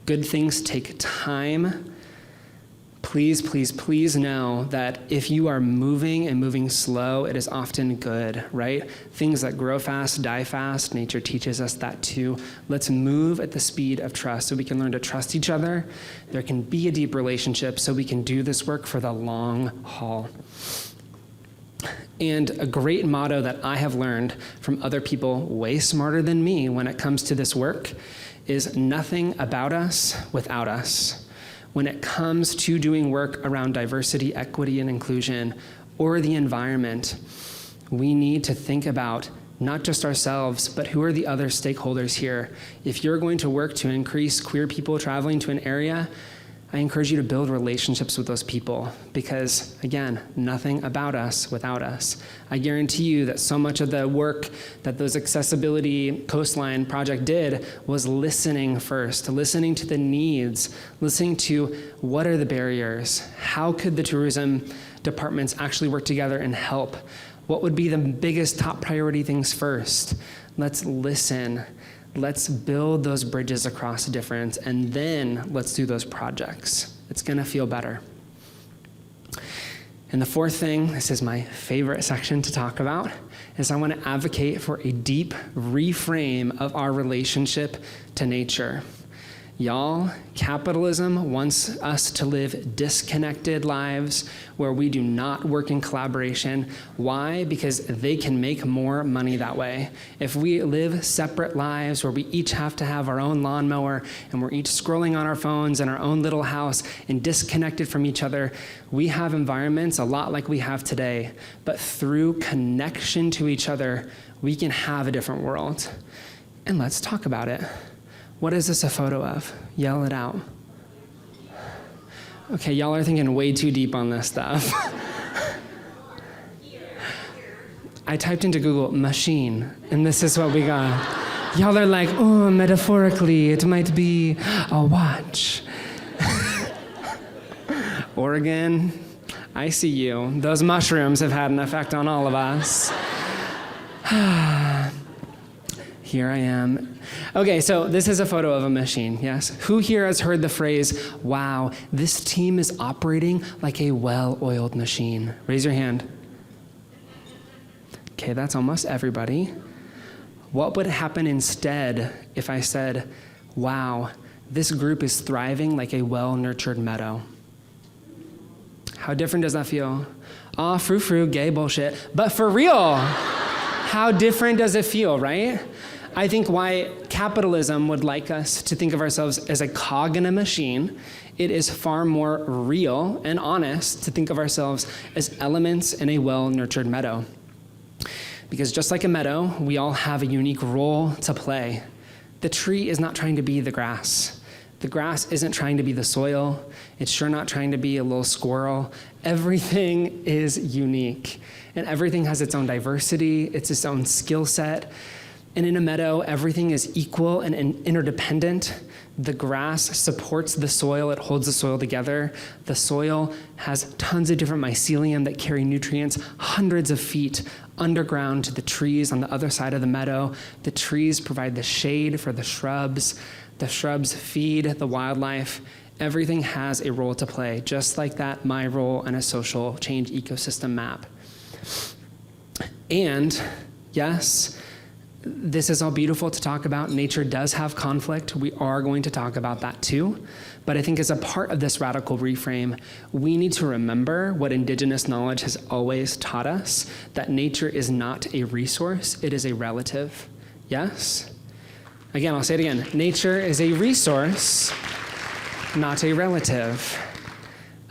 Good things take time. Please, please, please know that if you are moving and moving slow, it is often good, right? Things that grow fast, die fast. Nature teaches us that too. Let's move at the speed of trust so we can learn to trust each other. There can be a deep relationship so we can do this work for the long haul. And a great motto that I have learned from other people way smarter than me when it comes to this work is nothing about us without us. When it comes to doing work around diversity, equity, and inclusion, or the environment, we need to think about not just ourselves, but who are the other stakeholders here. If you're going to work to increase queer people traveling to an area, I encourage you to build relationships with those people because, again, nothing about us without us. I guarantee you that so much of the work that those Accessibility Coastline Project did was listening first, listening to the needs, listening to what are the barriers, how could the tourism departments actually work together and help, what would be the biggest top priority things first. Let's listen. Let's build those bridges across difference, and then let's do those projects. It's gonna feel better. And the fourth thing, this is my favorite section to talk about, is I wanna advocate for a deep reframe of our relationship to nature. Y'all, capitalism wants us to live disconnected lives where we do not work in collaboration. Why? Because they can make more money that way. If we live separate lives where we each have to have our own lawnmower and we're each scrolling on our phones in our own little house and disconnected from each other, we have environments a lot like we have today. But through connection to each other, we can have a different world. And let's talk about it. What is this a photo of? Yell it out. Okay, y'all are thinking way too deep on this stuff. I typed into Google machine, and this is what we got. Y'all are like, oh, metaphorically, it might be a watch. Oregon, I see you. Those mushrooms have had an effect on all of us. Here I am. Okay, so this is a photo of a machine, yes? Who here has heard the phrase, wow, this team is operating like a well-oiled machine? Raise your hand. Okay, that's almost everybody. What would happen instead if I said, wow, this group is thriving like a well-nurtured meadow? How different does that feel? Aw, frou-frou, gay bullshit. But for real, how different does it feel, right? I think why capitalism would like us to think of ourselves as a cog in a machine, it is far more real and honest to think of ourselves as elements in a well-nurtured meadow. Because just like a meadow, we all have a unique role to play. The tree is not trying to be the grass. The grass isn't trying to be the soil. It's sure not trying to be a little squirrel. Everything is unique, and everything has its own diversity, it's its own skill set. And in a meadow, everything is equal and interdependent. The grass supports the soil, it holds the soil together. The soil has tons of different mycelium that carry nutrients hundreds of feet underground to the trees on the other side of the meadow. The trees provide the shade for the shrubs feed the wildlife. Everything has a role to play, just like that, my role in a social change ecosystem map. And yes, this is all beautiful to talk about. Nature does have conflict. We are going to talk about that too. But I think as a part of this radical reframe, we need to remember what indigenous knowledge has always taught us, that nature is not a resource, it is a relative. Yes? Again, I'll say it again. Nature is a resource, not a relative.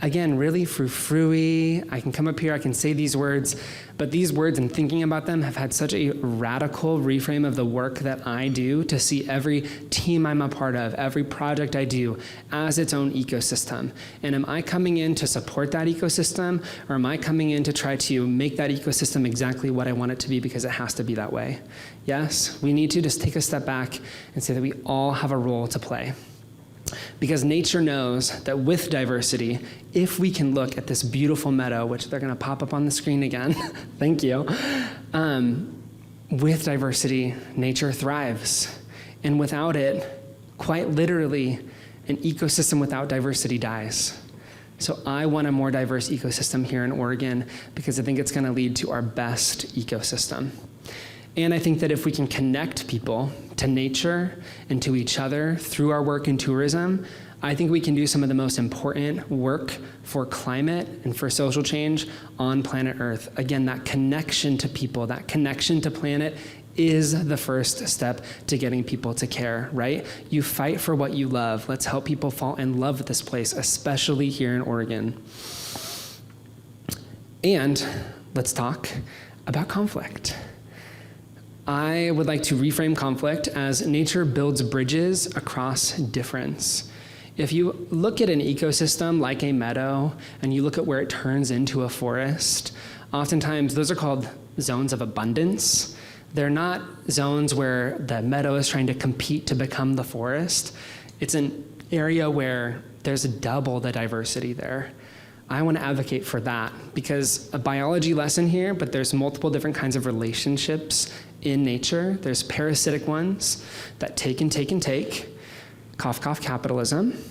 Again, really frou-frou-y. I can come up here, I can say these words, but these words and thinking about them have had such a radical reframe of the work that I do to see every team I'm a part of, every project I do as its own ecosystem. And am I coming in to support that ecosystem, or am I coming in to try to make that ecosystem exactly what I want it to be because it has to be that way? Yes, we need to just take a step back and say that we all have a role to play. Because nature knows that with diversity, if we can look at this beautiful meadow, which they're gonna pop up on the screen again, thank you. With diversity, nature thrives. And without it, quite literally, an ecosystem without diversity dies. So I want a more diverse ecosystem here in Oregon because I think it's gonna lead to our best ecosystem. And I think that if we can connect people to nature and to each other through our work in tourism, I think we can do some of the most important work for climate and for social change on planet Earth. Again, that connection to people, that connection to planet is the first step to getting people to care, right? You fight for what you love. Let's help people fall in love with this place, especially here in Oregon. And let's talk about conflict. I would like to reframe conflict as nature builds bridges across difference. If you look at an ecosystem like a meadow and you look at where it turns into a forest, oftentimes those are called zones of abundance. They're not zones where the meadow is trying to compete to become the forest. It's an area where there's double the diversity there. I want to advocate for that because a biology lesson here, but there's multiple different kinds of relationships in nature. There's parasitic ones that take and take and take, cough, cough, capitalism.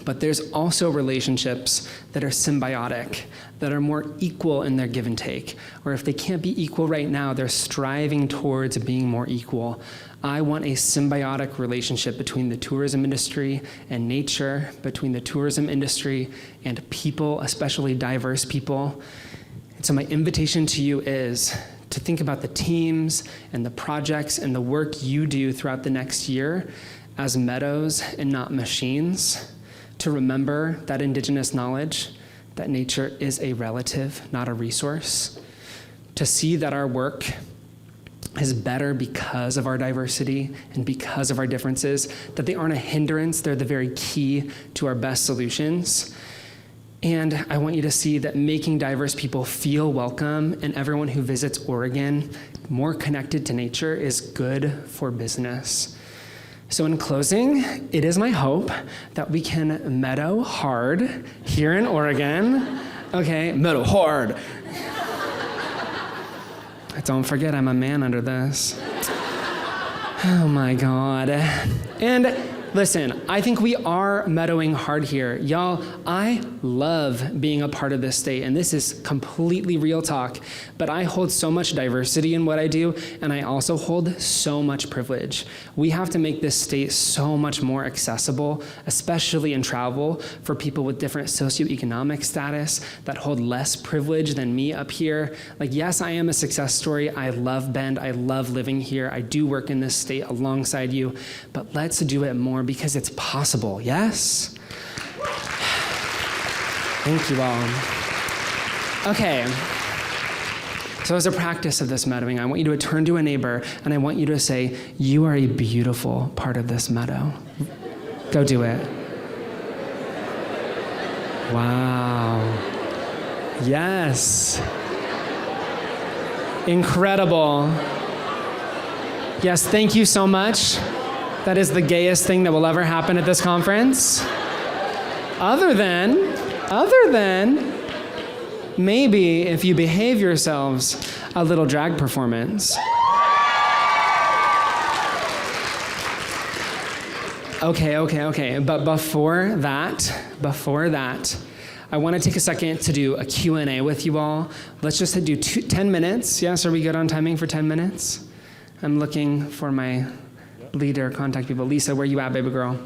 But there's also relationships that are symbiotic, that are more equal in their give and take. Or if they can't be equal right now, they're striving towards being more equal. I want a symbiotic relationship between the tourism industry and nature, between the tourism industry and people, especially diverse people. And so my invitation to you is to think about the teams and the projects and the work you do throughout the next year as meadows and not machines, to remember that indigenous knowledge, that nature is a relative, not a resource, to see that our work is better because of our diversity and because of our differences, that they aren't a hindrance, they're the very key to our best solutions. And I want you to see that making diverse people feel welcome and everyone who visits Oregon more connected to nature is good for business. So in closing, it is my hope that we can meadow hard here in Oregon. Okay, meadow hard. Don't forget I'm a man under this. Oh my God. And listen, I think we are meadowing hard here. Y'all, I love being a part of this state, and this is completely real talk, but I hold so much diversity in what I do, and I also hold so much privilege. We have to make this state so much more accessible, especially in travel, for people with different socioeconomic status that hold less privilege than me up here. Like, yes, I am a success story. I love Bend. I love living here. I do work in this state alongside you, but let's do it more because it's possible, yes? Thank you all. Okay, so as a practice of this meadowing, I want you to turn to a neighbor and I want you to say, you are a beautiful part of this meadow. Go do it. Wow. Yes. Incredible. Yes, thank you so much. That is the gayest thing that will ever happen at this conference. Other than, maybe if you behave yourselves, a little drag performance. Okay. But before that, I want to take a second to do a Q&A with you all. Let's just do 10 minutes. Yes, are we good on timing for 10 minutes? I'm looking for my leader, contact people. Lisa, where you at, baby girl?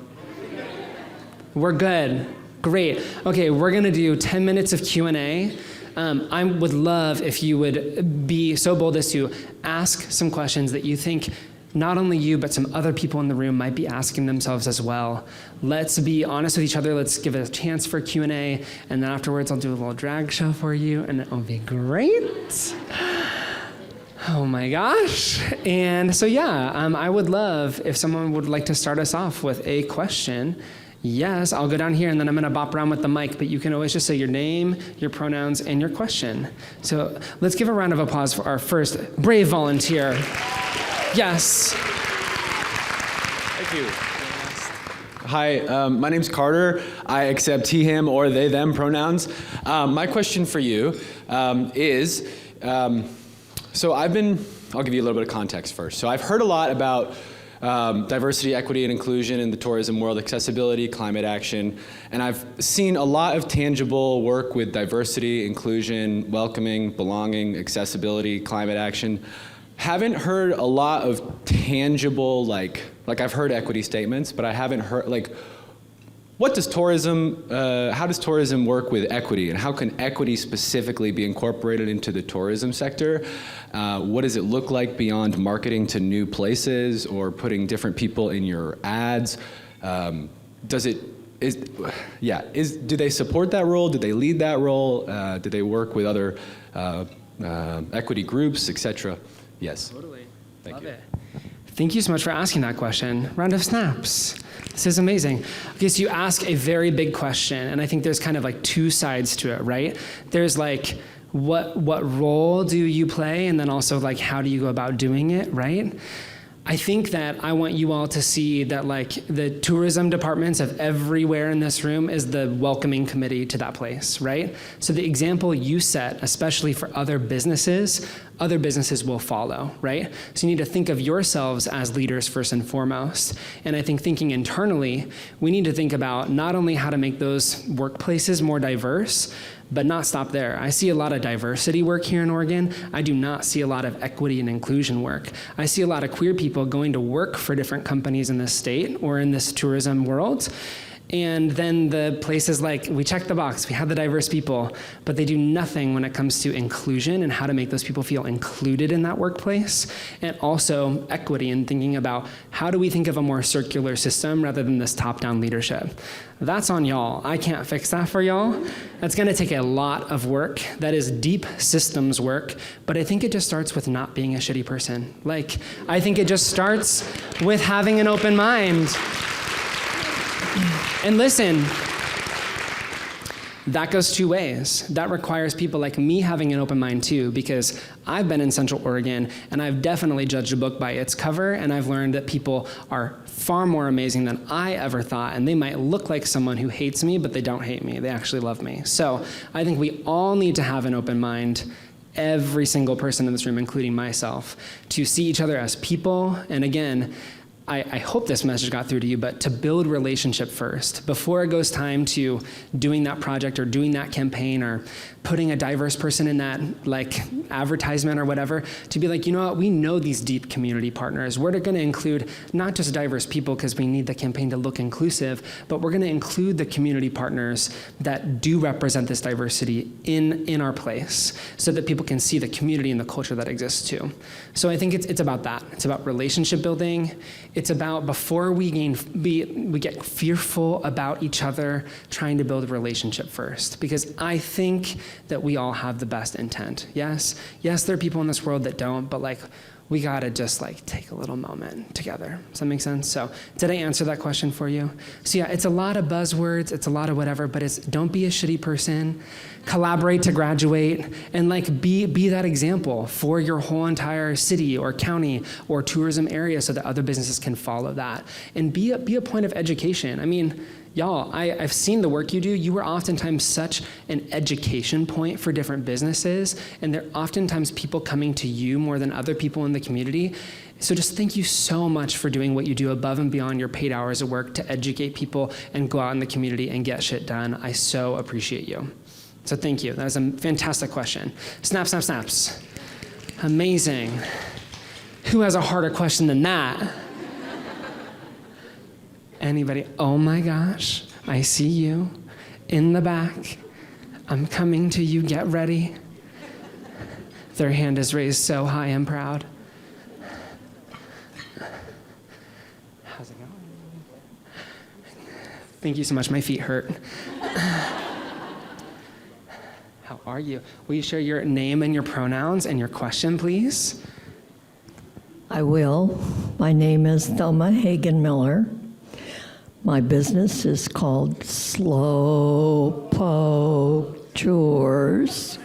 We're good. Great. Okay, we're going to do 10 minutes of Q&A. I would love if you would be so bold as to ask some questions that you think not only you, but some other people in the room might be asking themselves as well. Let's be honest with each other. Let's give it a chance for Q&A. And then afterwards, I'll do a little drag show for you, and it will be great. Oh my gosh. And so, yeah, I would love if someone would like to start us off with a question. Yes, I'll go down here and then I'm going to bop around with the mic, but you can always just say your name, your pronouns, and your question. So let's give a round of applause for our first brave volunteer. Yes. Thank you. Hi, my name's Carter. I accept he, him, or they, them pronouns. My question for you is, so I'll give you a little bit of context first. So I've heard a lot about diversity, equity, and inclusion in the tourism world, accessibility, climate action, and I've seen a lot of tangible work with diversity, inclusion, welcoming, belonging, accessibility, climate action. Haven't heard a lot of tangible, like I've heard equity statements, but I haven't heard, how does tourism work with equity, and how can equity specifically be incorporated into the tourism sector? What does it look like beyond marketing to new places or putting different people in your ads? Do they support that role? Do they lead that role? Do they work with other equity groups, et cetera? Yes. Totally. Thank you. Love it. Thank you so much for asking that question. Round of snaps. This is amazing. Okay, so you ask a very big question, and I think there's kind of like two sides to it, right? There's like, what role do you play, and then also like, how do you go about doing it, right? I think that I want you all to see that like the tourism departments of everywhere in this room is the welcoming committee to that place, right? So the example you set, especially for other businesses will follow, right? So you need to think of yourselves as leaders first and foremost. And I think thinking internally, we need to think about not only how to make those workplaces more diverse, but not stop there. I see a lot of diversity work here in Oregon. I do not see a lot of equity and inclusion work. I see a lot of queer people going to work for different companies in this state or in this tourism world. And then the places like, we check the box, we have the diverse people, but they do nothing when it comes to inclusion and how to make those people feel included in that workplace. And also equity and thinking about how do we think of a more circular system rather than this top-down leadership. That's on y'all. I can't fix that for y'all. That's gonna take a lot of work. That is deep systems work, but I think it just starts with not being a shitty person. Like, I think it just starts with having an open mind. And listen, that goes two ways. That requires people like me having an open mind too, because I've been in Central Oregon and I've definitely judged a book by its cover, and I've learned that people are far more amazing than I ever thought, and they might look like someone who hates me, but they don't hate me. They actually love me. So I think we all need to have an open mind, every single person in this room, including myself, to see each other as people. And again, I hope this message got through to you, but to build relationship first. Before it goes time to doing that project or doing that campaign or putting a diverse person in that like advertisement or whatever, to be like, you know what, we know these deep community partners. We're gonna include not just diverse people because we need the campaign to look inclusive, but we're gonna include the community partners that do represent this diversity in our place so that people can see the community and the culture that exists too. So I think it's about that. It's about relationship building. It's about before we get fearful about each other, trying to build a relationship first. Because I think that we all have the best intent. Yes, there are people in this world that don't, but like we gotta just like take a little moment together. Does that make sense? So did I answer that question for you? So yeah, it's a lot of buzzwords, it's a lot of whatever, but it's don't be a shitty person, collaborate to graduate, and like be that example for your whole entire city or county or tourism area so that other businesses can follow that. And be a point of education. I mean, y'all, I've seen the work you do. You are oftentimes such an education point for different businesses, and there are oftentimes people coming to you more than other people in the community. So just thank you so much for doing what you do above and beyond your paid hours of work to educate people and go out in the community and get shit done. I so appreciate you. So thank you. That was a fantastic question. Snap, snap, snaps. Amazing. Who has a harder question than that? Anybody? Oh my gosh, I see you in the back. I'm coming to you, get ready. Their hand is raised so high and proud. How's it going? Thank you so much, my feet hurt. How are you? Will you share your name and your pronouns and your question, please? I will. My name is Thelma Hagen-Miller. My business is called Slowpoke Tours.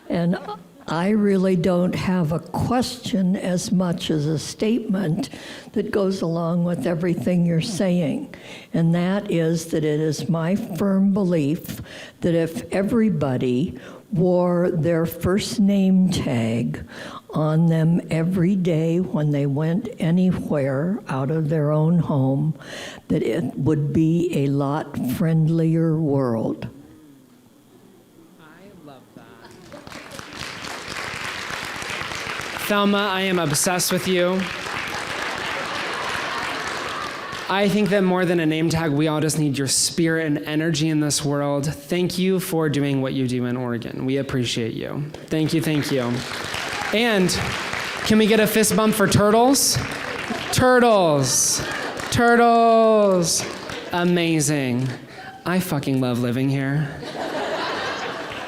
And I really don't have a question as much as a statement that goes along with everything you're saying. And that is that it is my firm belief that if everybody wore their first name tag on them every day when they went anywhere out of their own home, that it would be a lot friendlier world. I love that. Thelma, I am obsessed with you. I think that more than a name tag, we all just need your spirit and energy in this world. Thank you for doing what you do in Oregon. We appreciate you. Thank you, thank you. And can we get a fist bump for turtles? Turtles. Turtles. Amazing. I fucking love living here.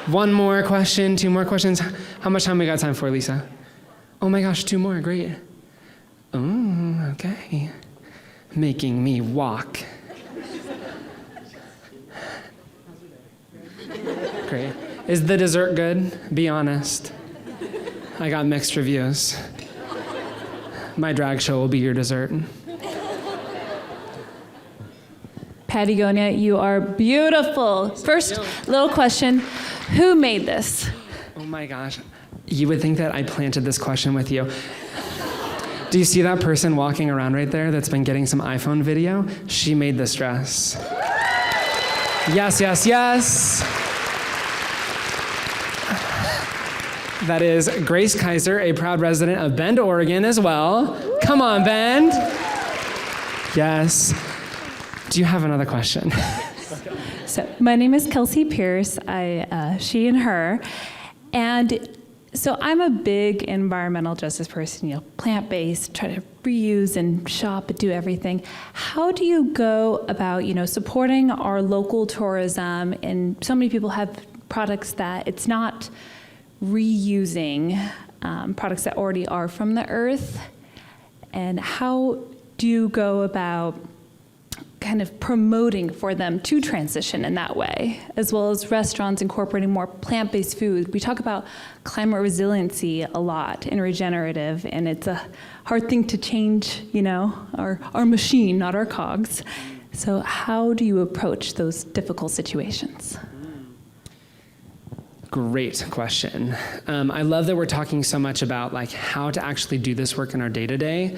One more question, two more questions. How much time we got time for, Lisa? Oh my gosh, 2 more, great. Oh, okay. Making me walk. Great. Is the dessert good? Be honest. I got mixed reviews. My drag show will be your dessert. Pattie Gonia, you are beautiful. First, little question, who made this? Oh my gosh. You would think that I planted this question with you. Do you see that person walking around right there that's been getting some iPhone video? She made this dress. Yes, yes, yes. That is Grace Kaiser, a proud resident of Bend, Oregon as well. Come on, Bend. Yes. Do you have another question? So my name is Kelsey Pierce, she and her, and so I'm a big environmental justice person, plant-based, try to reuse and shop and do everything. How do you go about, supporting our local tourism? And so many people have products that it's not reusing, products that already are from the earth. And how do you go about kind of promoting for them to transition in that way, as well as restaurants incorporating more plant-based food? We talk about climate resiliency a lot in regenerative, and it's a hard thing to change, our machine, not our cogs. So how do you approach those difficult situations? Great question. I love that we're talking so much about how to actually do this work in our day-to-day.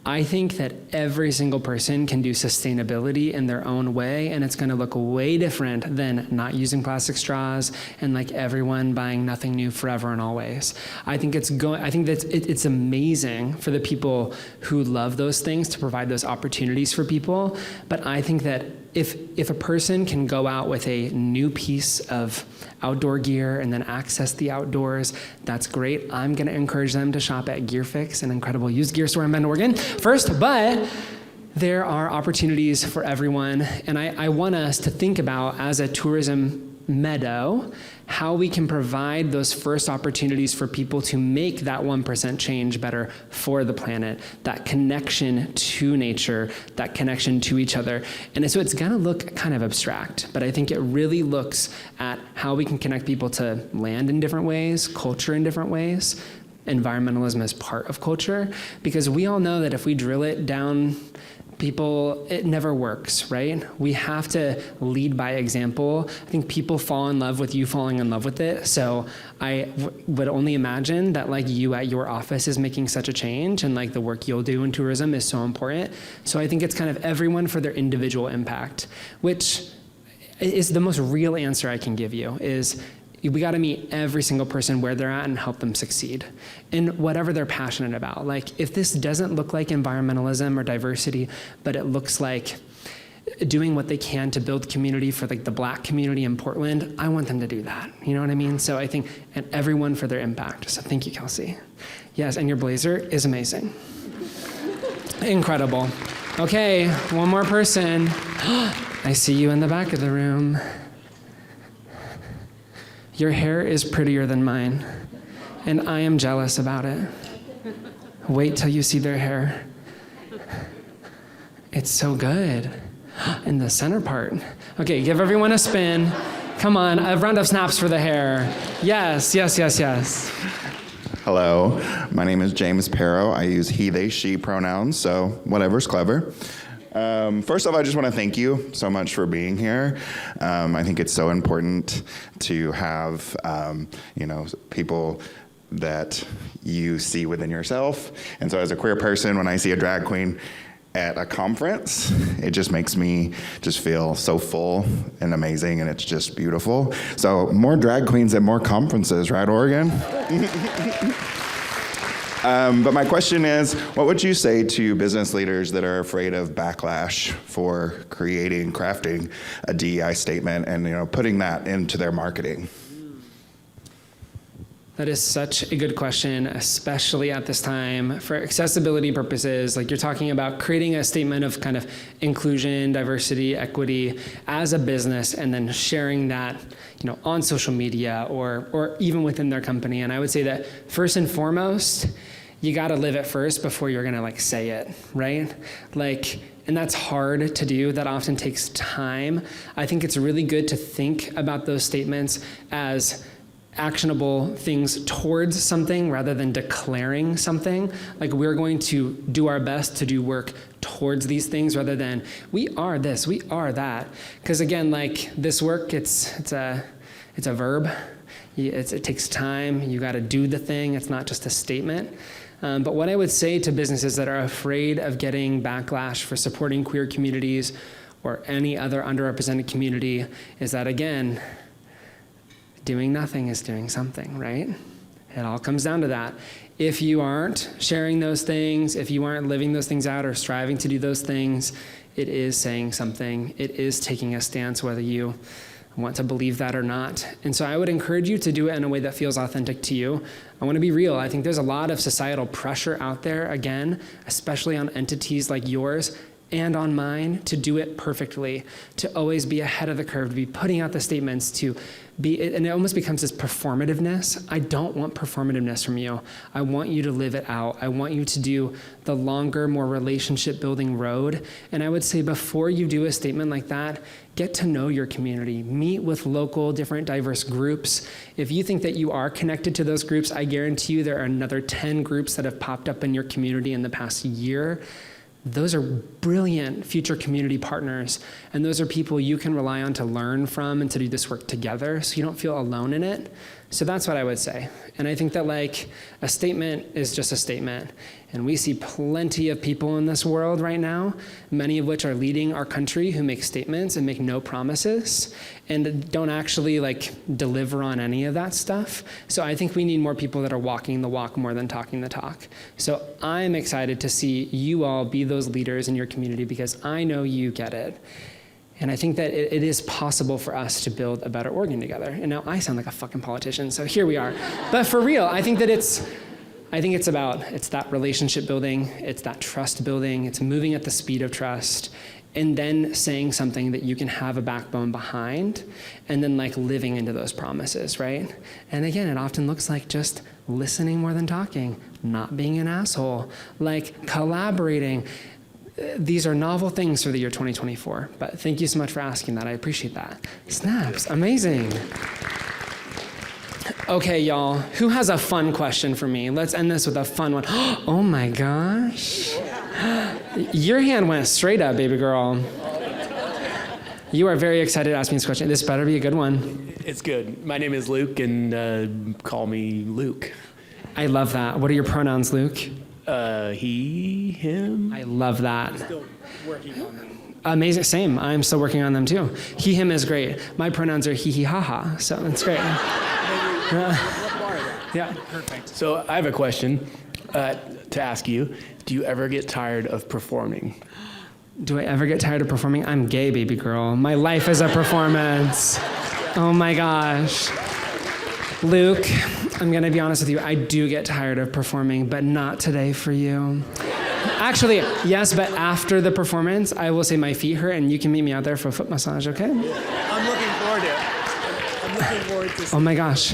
I think that every single person can do sustainability in their own way, and it's going to look way different than not using plastic straws and everyone buying nothing new forever and always. I think it's amazing for the people who love those things to provide those opportunities for people. But I think that if a person can go out with a new piece of outdoor gear and then access the outdoors, that's great. I'm going to encourage them to shop at Gear Fix, an incredible used gear store in Bend, Oregon, first, but there are opportunities for everyone, and I want us to think about, as a tourism meadow, how we can provide those first opportunities for people to make that 1% change better for the planet, that connection to nature, that connection to each other. And so it's gonna look kind of abstract, but I think it really looks at how we can connect people to land in different ways, culture in different ways. Environmentalism is part of culture, because we all know that if we drill it down people, it never works, right? We have to lead by example. I think people fall in love with you falling in love with it. So I would only imagine that you at your office is making such a change, and the work you'll do in tourism is so important. So I think it's kind of everyone for their individual impact, which is the most real answer I can give you, is we got to meet every single person where they're at and help them succeed in whatever they're passionate about. If this doesn't look like environmentalism or diversity, but it looks like doing what they can to build community for the Black community in Portland, I want them to do that. You know what I mean? So I think, and everyone for their impact. So thank you, Kelsey. Yes, and your blazer is amazing. Incredible. Okay, one more person. I see you in the back of the room. Your hair is prettier than mine, and I am jealous about it. Wait till you see their hair. It's so good. In the center part. Okay, give everyone a spin. Come on, a round of snaps for the hair. Yes, yes, yes, yes. Hello, my name is James Perro. I use he, they, she pronouns, so whatever's clever. First off, I just want to thank you so much for being here. I think it's so important to have, people that you see within yourself. And so as a queer person, when I see a drag queen at a conference, it just makes me just feel so full and amazing, and it's just beautiful. So more drag queens at more conferences, right, Oregon? But my question is, what would you say to business leaders that are afraid of backlash for crafting a DEI statement and putting that into their marketing? That is such a good question, especially at this time for accessibility purposes. You're talking about creating a statement of kind of inclusion, diversity, equity as a business, and then sharing that, on social media or even within their company. And I would say that first and foremost, you gotta live it first before you're gonna like say it, right? Like, and that's hard to do. That often takes time. I think it's really good to think about those statements as actionable things towards something rather than declaring something. Like, we're going to do our best to do work towards these things rather than we are this, we are that. Because again, like this work, it's a verb. It takes time. You got to do the thing. It's not just a statement. But what I would say to businesses that are afraid of getting backlash for supporting queer communities or any other underrepresented community is that, again, doing nothing is doing something, right? It all comes down to that. If you aren't sharing those things, if you aren't living those things out or striving to do those things, it is saying something. It is taking a stance, whether you want to believe that or not. And so I would encourage you to do it in a way that feels authentic to you. I want to be real. I think there's a lot of societal pressure out there, again, especially on entities like yours and on mine, to do it perfectly, to always be ahead of the curve, to be putting out the statements, to be, and it almost becomes this performativeness. I don't want performativeness from you. I want you to live it out. I want you to do the longer, more relationship building road. And I would say before you do a statement like that, get to know your community, meet with local, different, diverse groups. If you think that you are connected to those groups, I guarantee you there are another 10 groups that have popped up in your community in the past year. Those are brilliant future community partners, and those are people you can rely on to learn from and to do this work together so you don't feel alone in it. So that's what I would say. And I think that like a statement is just a statement. And we see plenty of people in this world right now, many of which are leading our country, who make statements and make no promises and don't actually like deliver on any of that stuff. So I think we need more people that are walking the walk more than talking the talk. So I'm excited to see you all be those leaders in your community because I know you get it. And I think that it is possible for us to build a better Oregon together. And now I sound like a fucking politician, so here we are. But for real, I think it's that relationship building, it's that trust building, it's moving at the speed of trust, and then saying something that you can have a backbone behind, and then like living into those promises, right? And again, it often looks like just listening more than talking, not being an asshole, like collaborating. These are novel things for the year 2024, but thank you so much for asking that. I appreciate that. Snaps, amazing. Okay, y'all, who has a fun question for me? Let's end this with a fun one. Oh my gosh. Your hand went straight up, baby girl. You are very excited to ask me this question. This better be a good one. It's good. My name is Luke, and call me Luke. I love that. What are your pronouns, Luke? He, him. I love that. I'm still working on them. Amazing. Same. I'm still working on them too. He, him is great. My pronouns are he, ha, ha. So that's great. Yeah. Perfect. So I have a question to ask you. Do you ever get tired of performing? Do I ever get tired of performing? I'm gay, baby girl. My life is a performance. Oh my gosh. Luke, I'm gonna be honest with you. I do get tired of performing, but not today for you. Actually, yes, but after the performance, I will say my feet hurt and you can meet me out there for a foot massage, okay? I'm looking forward to it. I'm looking forward to Oh my gosh.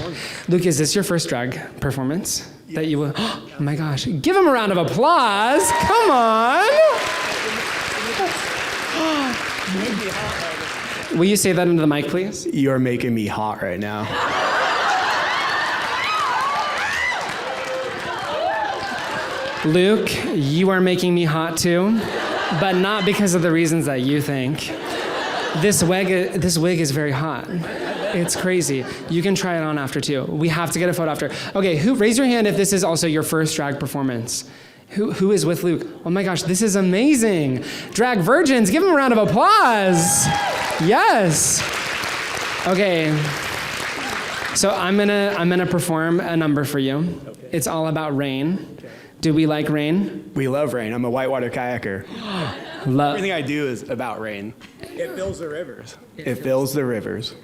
Luke, is this your first drag performance? Yes. That you will, oh my gosh. Give him a round of applause. Come on. Will you say that into the mic, please? You're making me hot right now. Luke, you are making me hot too, but not because of the reasons that you think. This wig is very hot. It's crazy. You can try it on after too. We have to get a photo after. Okay, raise your hand if this is also your first drag performance. Who is with Luke? Oh my gosh, this is amazing. Drag virgins, give them a round of applause. Yes. Okay. So I'm gonna perform a number for you. Okay. It's all about rain. Okay. Do we like rain? We love rain. I'm a whitewater kayaker. Everything I do is about rain. It fills the rivers. It fills the rivers.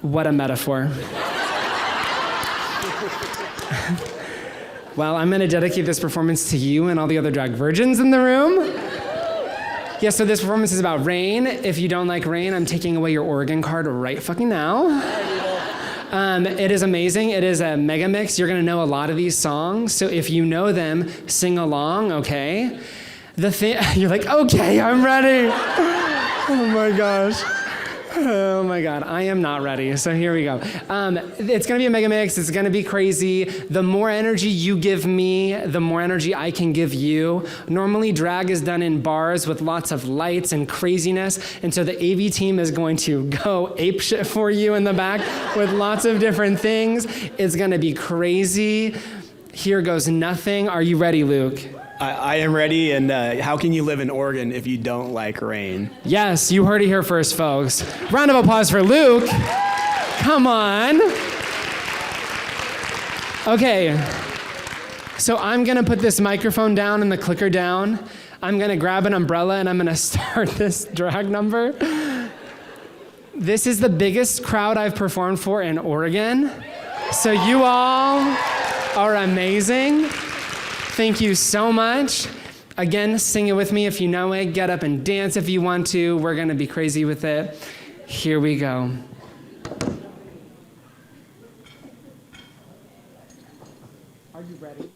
What a metaphor. Well, I'm going to dedicate this performance to you and all the other drag virgins in the room. Yeah, so this performance is about rain. If you don't like rain, I'm taking away your Oregon card right fucking now. It is amazing. It is a mega mix. You're going to know a lot of these songs. So if you know them, sing along, okay? You're like, okay, I'm ready. Oh my gosh. Oh my God, I am not ready. So here we go. It's gonna be a mega mix. It's gonna be crazy. The more energy you give me, the more energy I can give you. Normally, drag is done in bars with lots of lights and craziness, and so the AV team is going to go apeshit for you in the back with lots of different things. It's gonna be crazy. Here goes nothing. Are you ready, Luke? I am ready, and how can you live in Oregon if you don't like rain? Yes, you heard it here first, folks. Round of applause for Luke. Come on. Okay, so I'm gonna put this microphone down and the clicker down. I'm gonna grab an umbrella and I'm gonna start this drag number. This is the biggest crowd I've performed for in Oregon. So you all are amazing. Thank you so much. Again, sing it with me if you know it. Get up and dance if you want to. We're gonna be crazy with it. Here we go. Are you ready?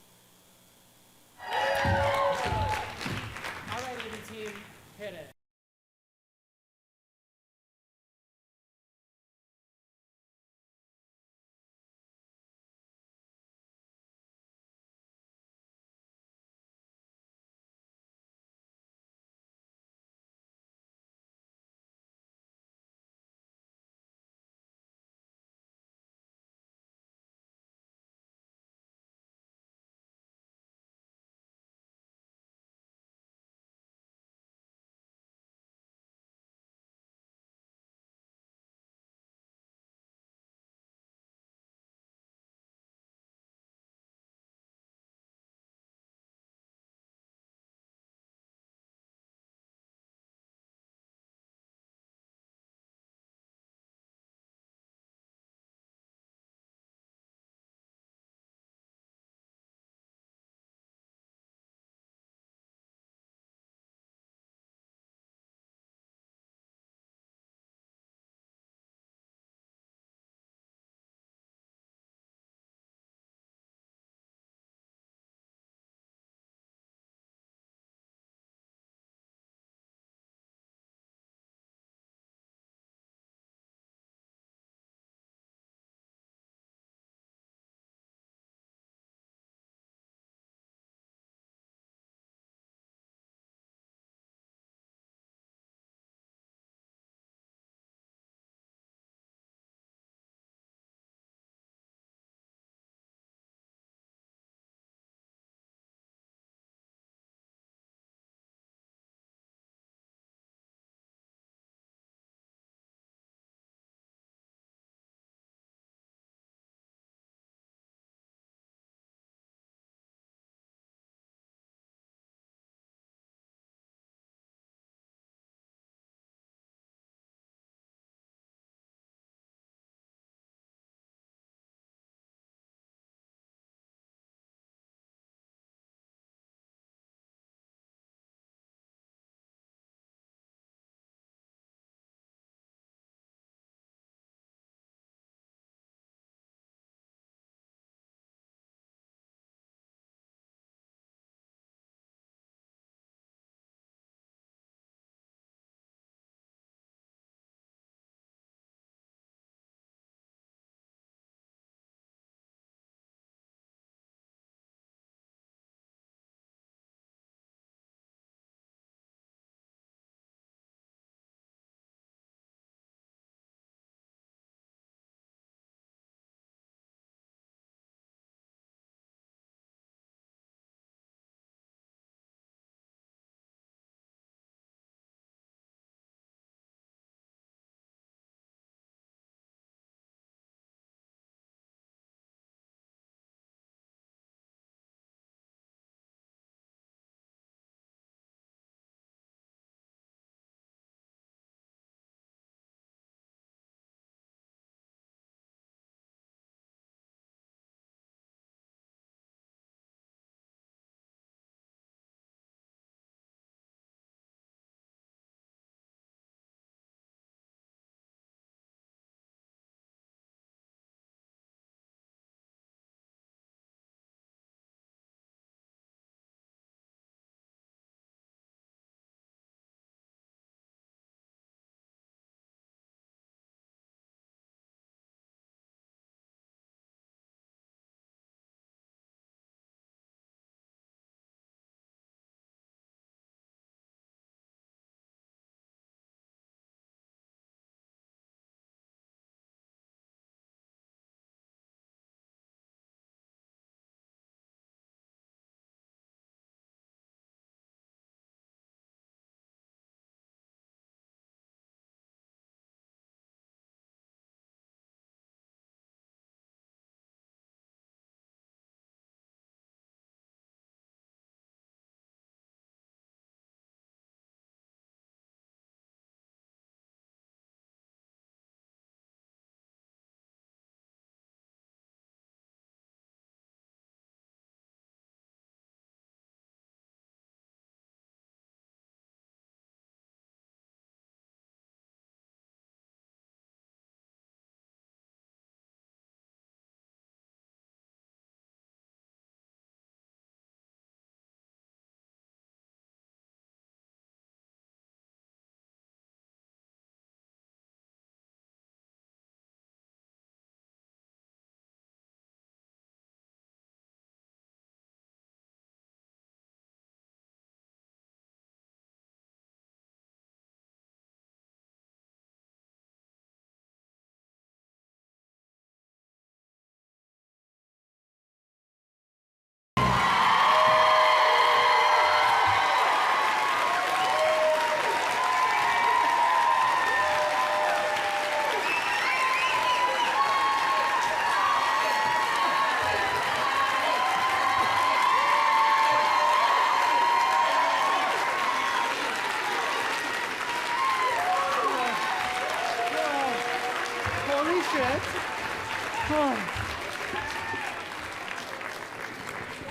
Oh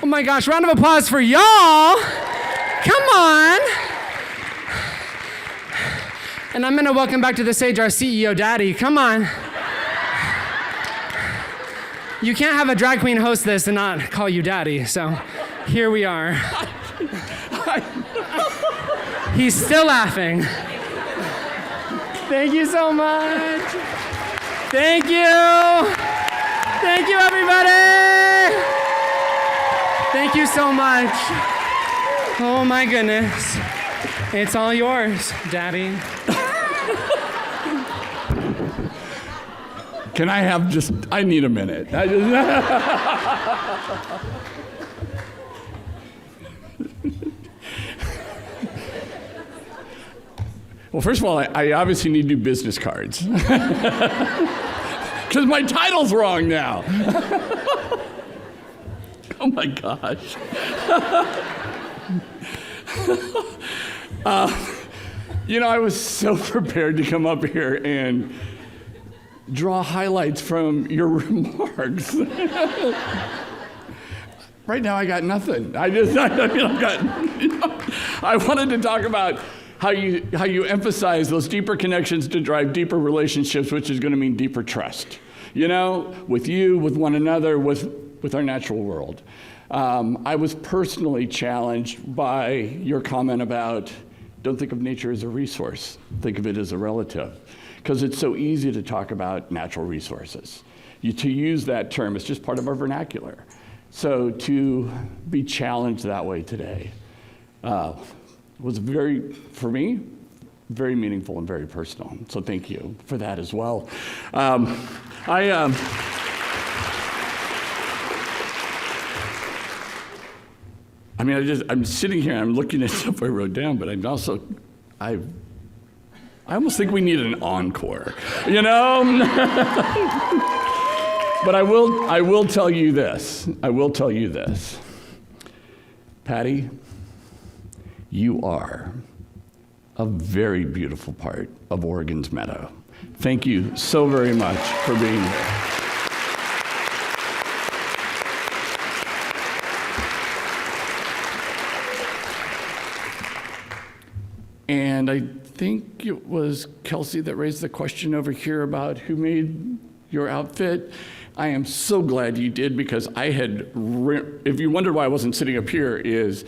my gosh, round of applause for y'all. Come on. And I'm gonna welcome back to the stage our CEO Daddy. Come on. You can't have a drag queen host this and not call you Daddy, so here we are. He's still laughing. Thank you so much. Thank you. Thank you, everybody. Thank you so much. Oh my goodness. It's all yours, Daddy. Can I have I need a minute. Well, first of all, I obviously need new business cards. Because my title's wrong now. Oh my gosh. I was so prepared to come up here and draw highlights from your remarks. Right now, I got nothing. I wanted to talk about how you emphasize those deeper connections to drive deeper relationships, which is going to mean deeper trust. With you, with one another, with our natural world. I was personally challenged by your comment about don't think of nature as a resource, think of it as a relative. Because it's so easy to talk about natural resources. To use that term, it's just part of our vernacular. So to be challenged that way today was for me, very meaningful and very personal. So thank you for that as well. I'm sitting here and I'm looking at stuff I wrote down, but I almost think we need an encore, But I will tell you this. Patty, you are a very beautiful part of Oregon's meadow. Thank you so very much for being here. And I think it was Kelsey that raised the question over here about who made your outfit. I am so glad you did, because if you wondered why I wasn't sitting up here, is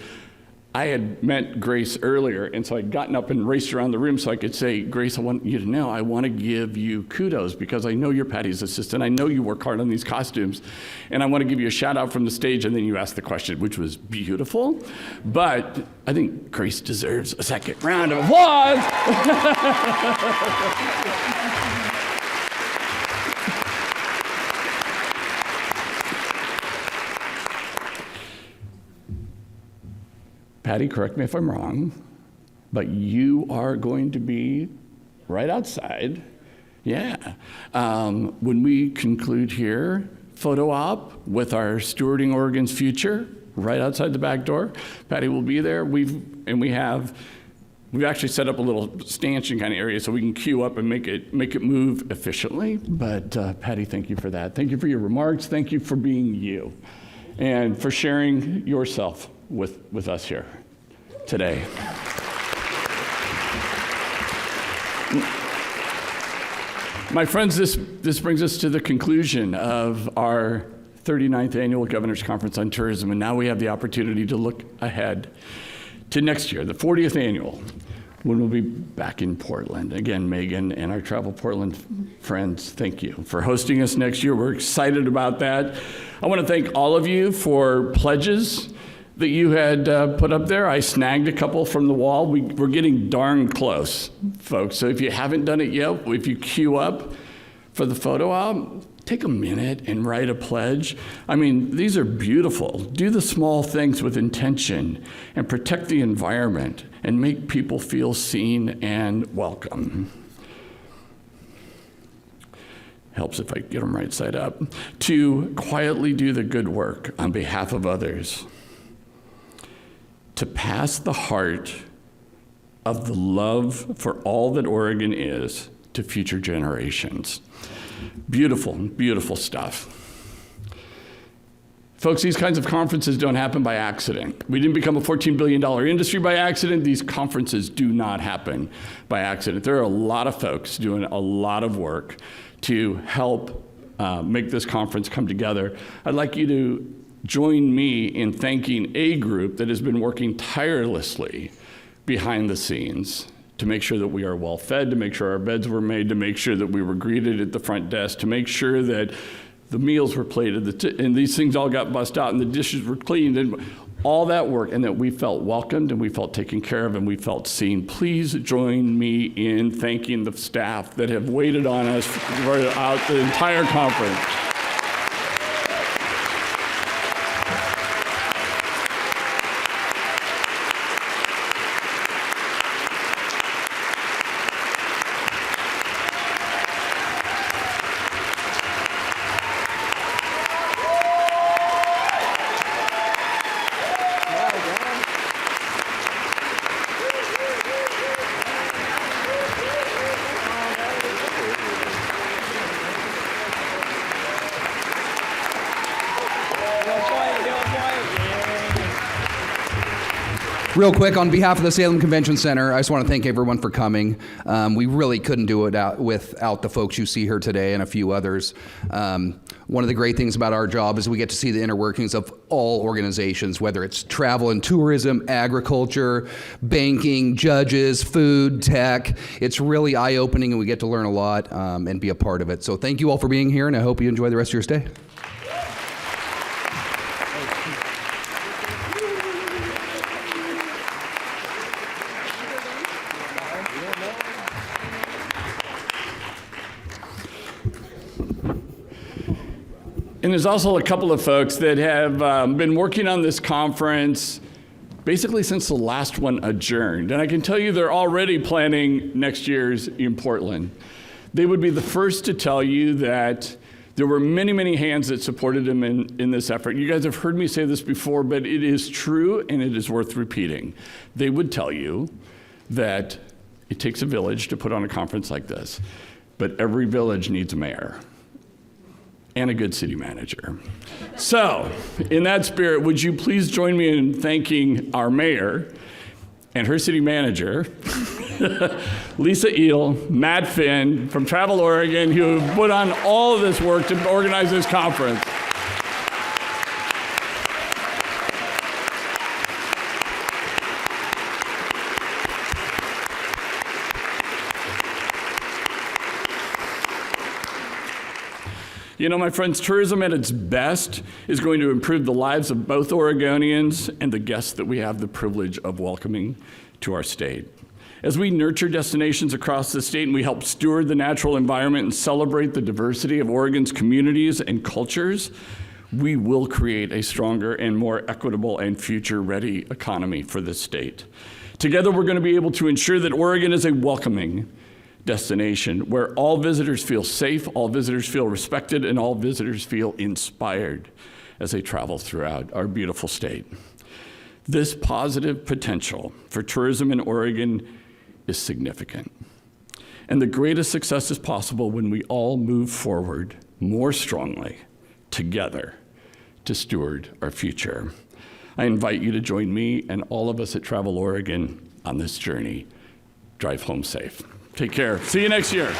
I had met Grace earlier, and so I'd gotten up and raced around the room so I could say, Grace, I want you to know, I want to give you kudos, because I know you're Patty's assistant. I know you work hard on these costumes, and I want to give you a shout out from the stage, and then you asked the question, which was beautiful. But I think Grace deserves a second round of applause. Patty, correct me if I'm wrong, but you are going to be right outside. Yeah. When we conclude here, photo op with our Stewarding Oregon's Future right outside the back door. Patty will be there. We've actually set up a little stanchion kind of area so we can queue up and make it move efficiently. But Patty, thank you for that. Thank you for your remarks. Thank you for being you and for sharing yourself with us here today. My friends, this brings us to the conclusion of our 39th Annual Governor's Conference on Tourism, and now we have the opportunity to look ahead to next year, the 40th Annual, when we'll be back in Portland. Again, Megan and our Travel Portland friends, thank you for hosting us next year. We're excited about that. I want to thank all of you for pledges that you had put up there. I snagged a couple from the wall. We're getting darn close, folks. So if you haven't done it yet, if you queue up for the photo op, take a minute and write a pledge. I mean, these are beautiful. Do the small things with intention and protect the environment and make people feel seen and welcome. Helps if I get them right side up. To quietly do the good work on behalf of others. To pass the heart of the love for all that Oregon is to future generations. Beautiful, beautiful stuff. Folks, these kinds of conferences don't happen by accident. We didn't become a $14 billion industry by accident. These conferences do not happen by accident. There are a lot of folks doing a lot of work to help make this conference come together. I'd like you to join me in thanking a group that has been working tirelessly behind the scenes to make sure that we are well fed, to make sure our beds were made, to make sure that we were greeted at the front desk, to make sure that the meals were plated, and these things all got bussed out, and the dishes were cleaned, and all that work, and that we felt welcomed, and we felt taken care of, and we felt seen. Please join me in thanking the staff that have waited on us throughout the entire conference. Real quick, on behalf of the Salem Convention Center, I just want to thank everyone for coming. We really couldn't do it without the folks you see here today and a few others. One of the great things about our job is we get to see the inner workings of all organizations, whether it's travel and tourism, agriculture, banking, judges, food, tech. It's really eye-opening, and we get to learn a lot and be a part of it. So thank you all for being here, and I hope you enjoy the rest of your stay. And there's also a couple of folks that have been working on this conference basically since the last one adjourned. And I can tell you they're already planning next year's in Portland. They would be the first to tell you that there were many, many hands that supported them in this effort. You guys have heard me say this before, but it is true and it is worth repeating. They would tell you that it takes a village to put on a conference like this, but every village needs a mayor and a good city manager. So, in that spirit, would you please join me in thanking our mayor and her city manager, Lisa Eel, Matt Finn from Travel Oregon, who have put on all of this work to organize this conference. You know, my friends, tourism at its best is going to improve the lives of both Oregonians and the guests that we have the privilege of welcoming to our state. As we nurture destinations across the state and we help steward the natural environment and celebrate the diversity of Oregon's communities and cultures, we will create a stronger and more equitable and future-ready economy for this state. Together, we're going to be able to ensure that Oregon is a welcoming destination where all visitors feel safe, all visitors feel respected, and all visitors feel inspired as they travel throughout our beautiful state. This positive potential for tourism in Oregon is significant. And the greatest success is possible when we all move forward more strongly together to steward our future. I invite you to join me and all of us at Travel Oregon on this journey. Drive home safe. Take care. See you next year.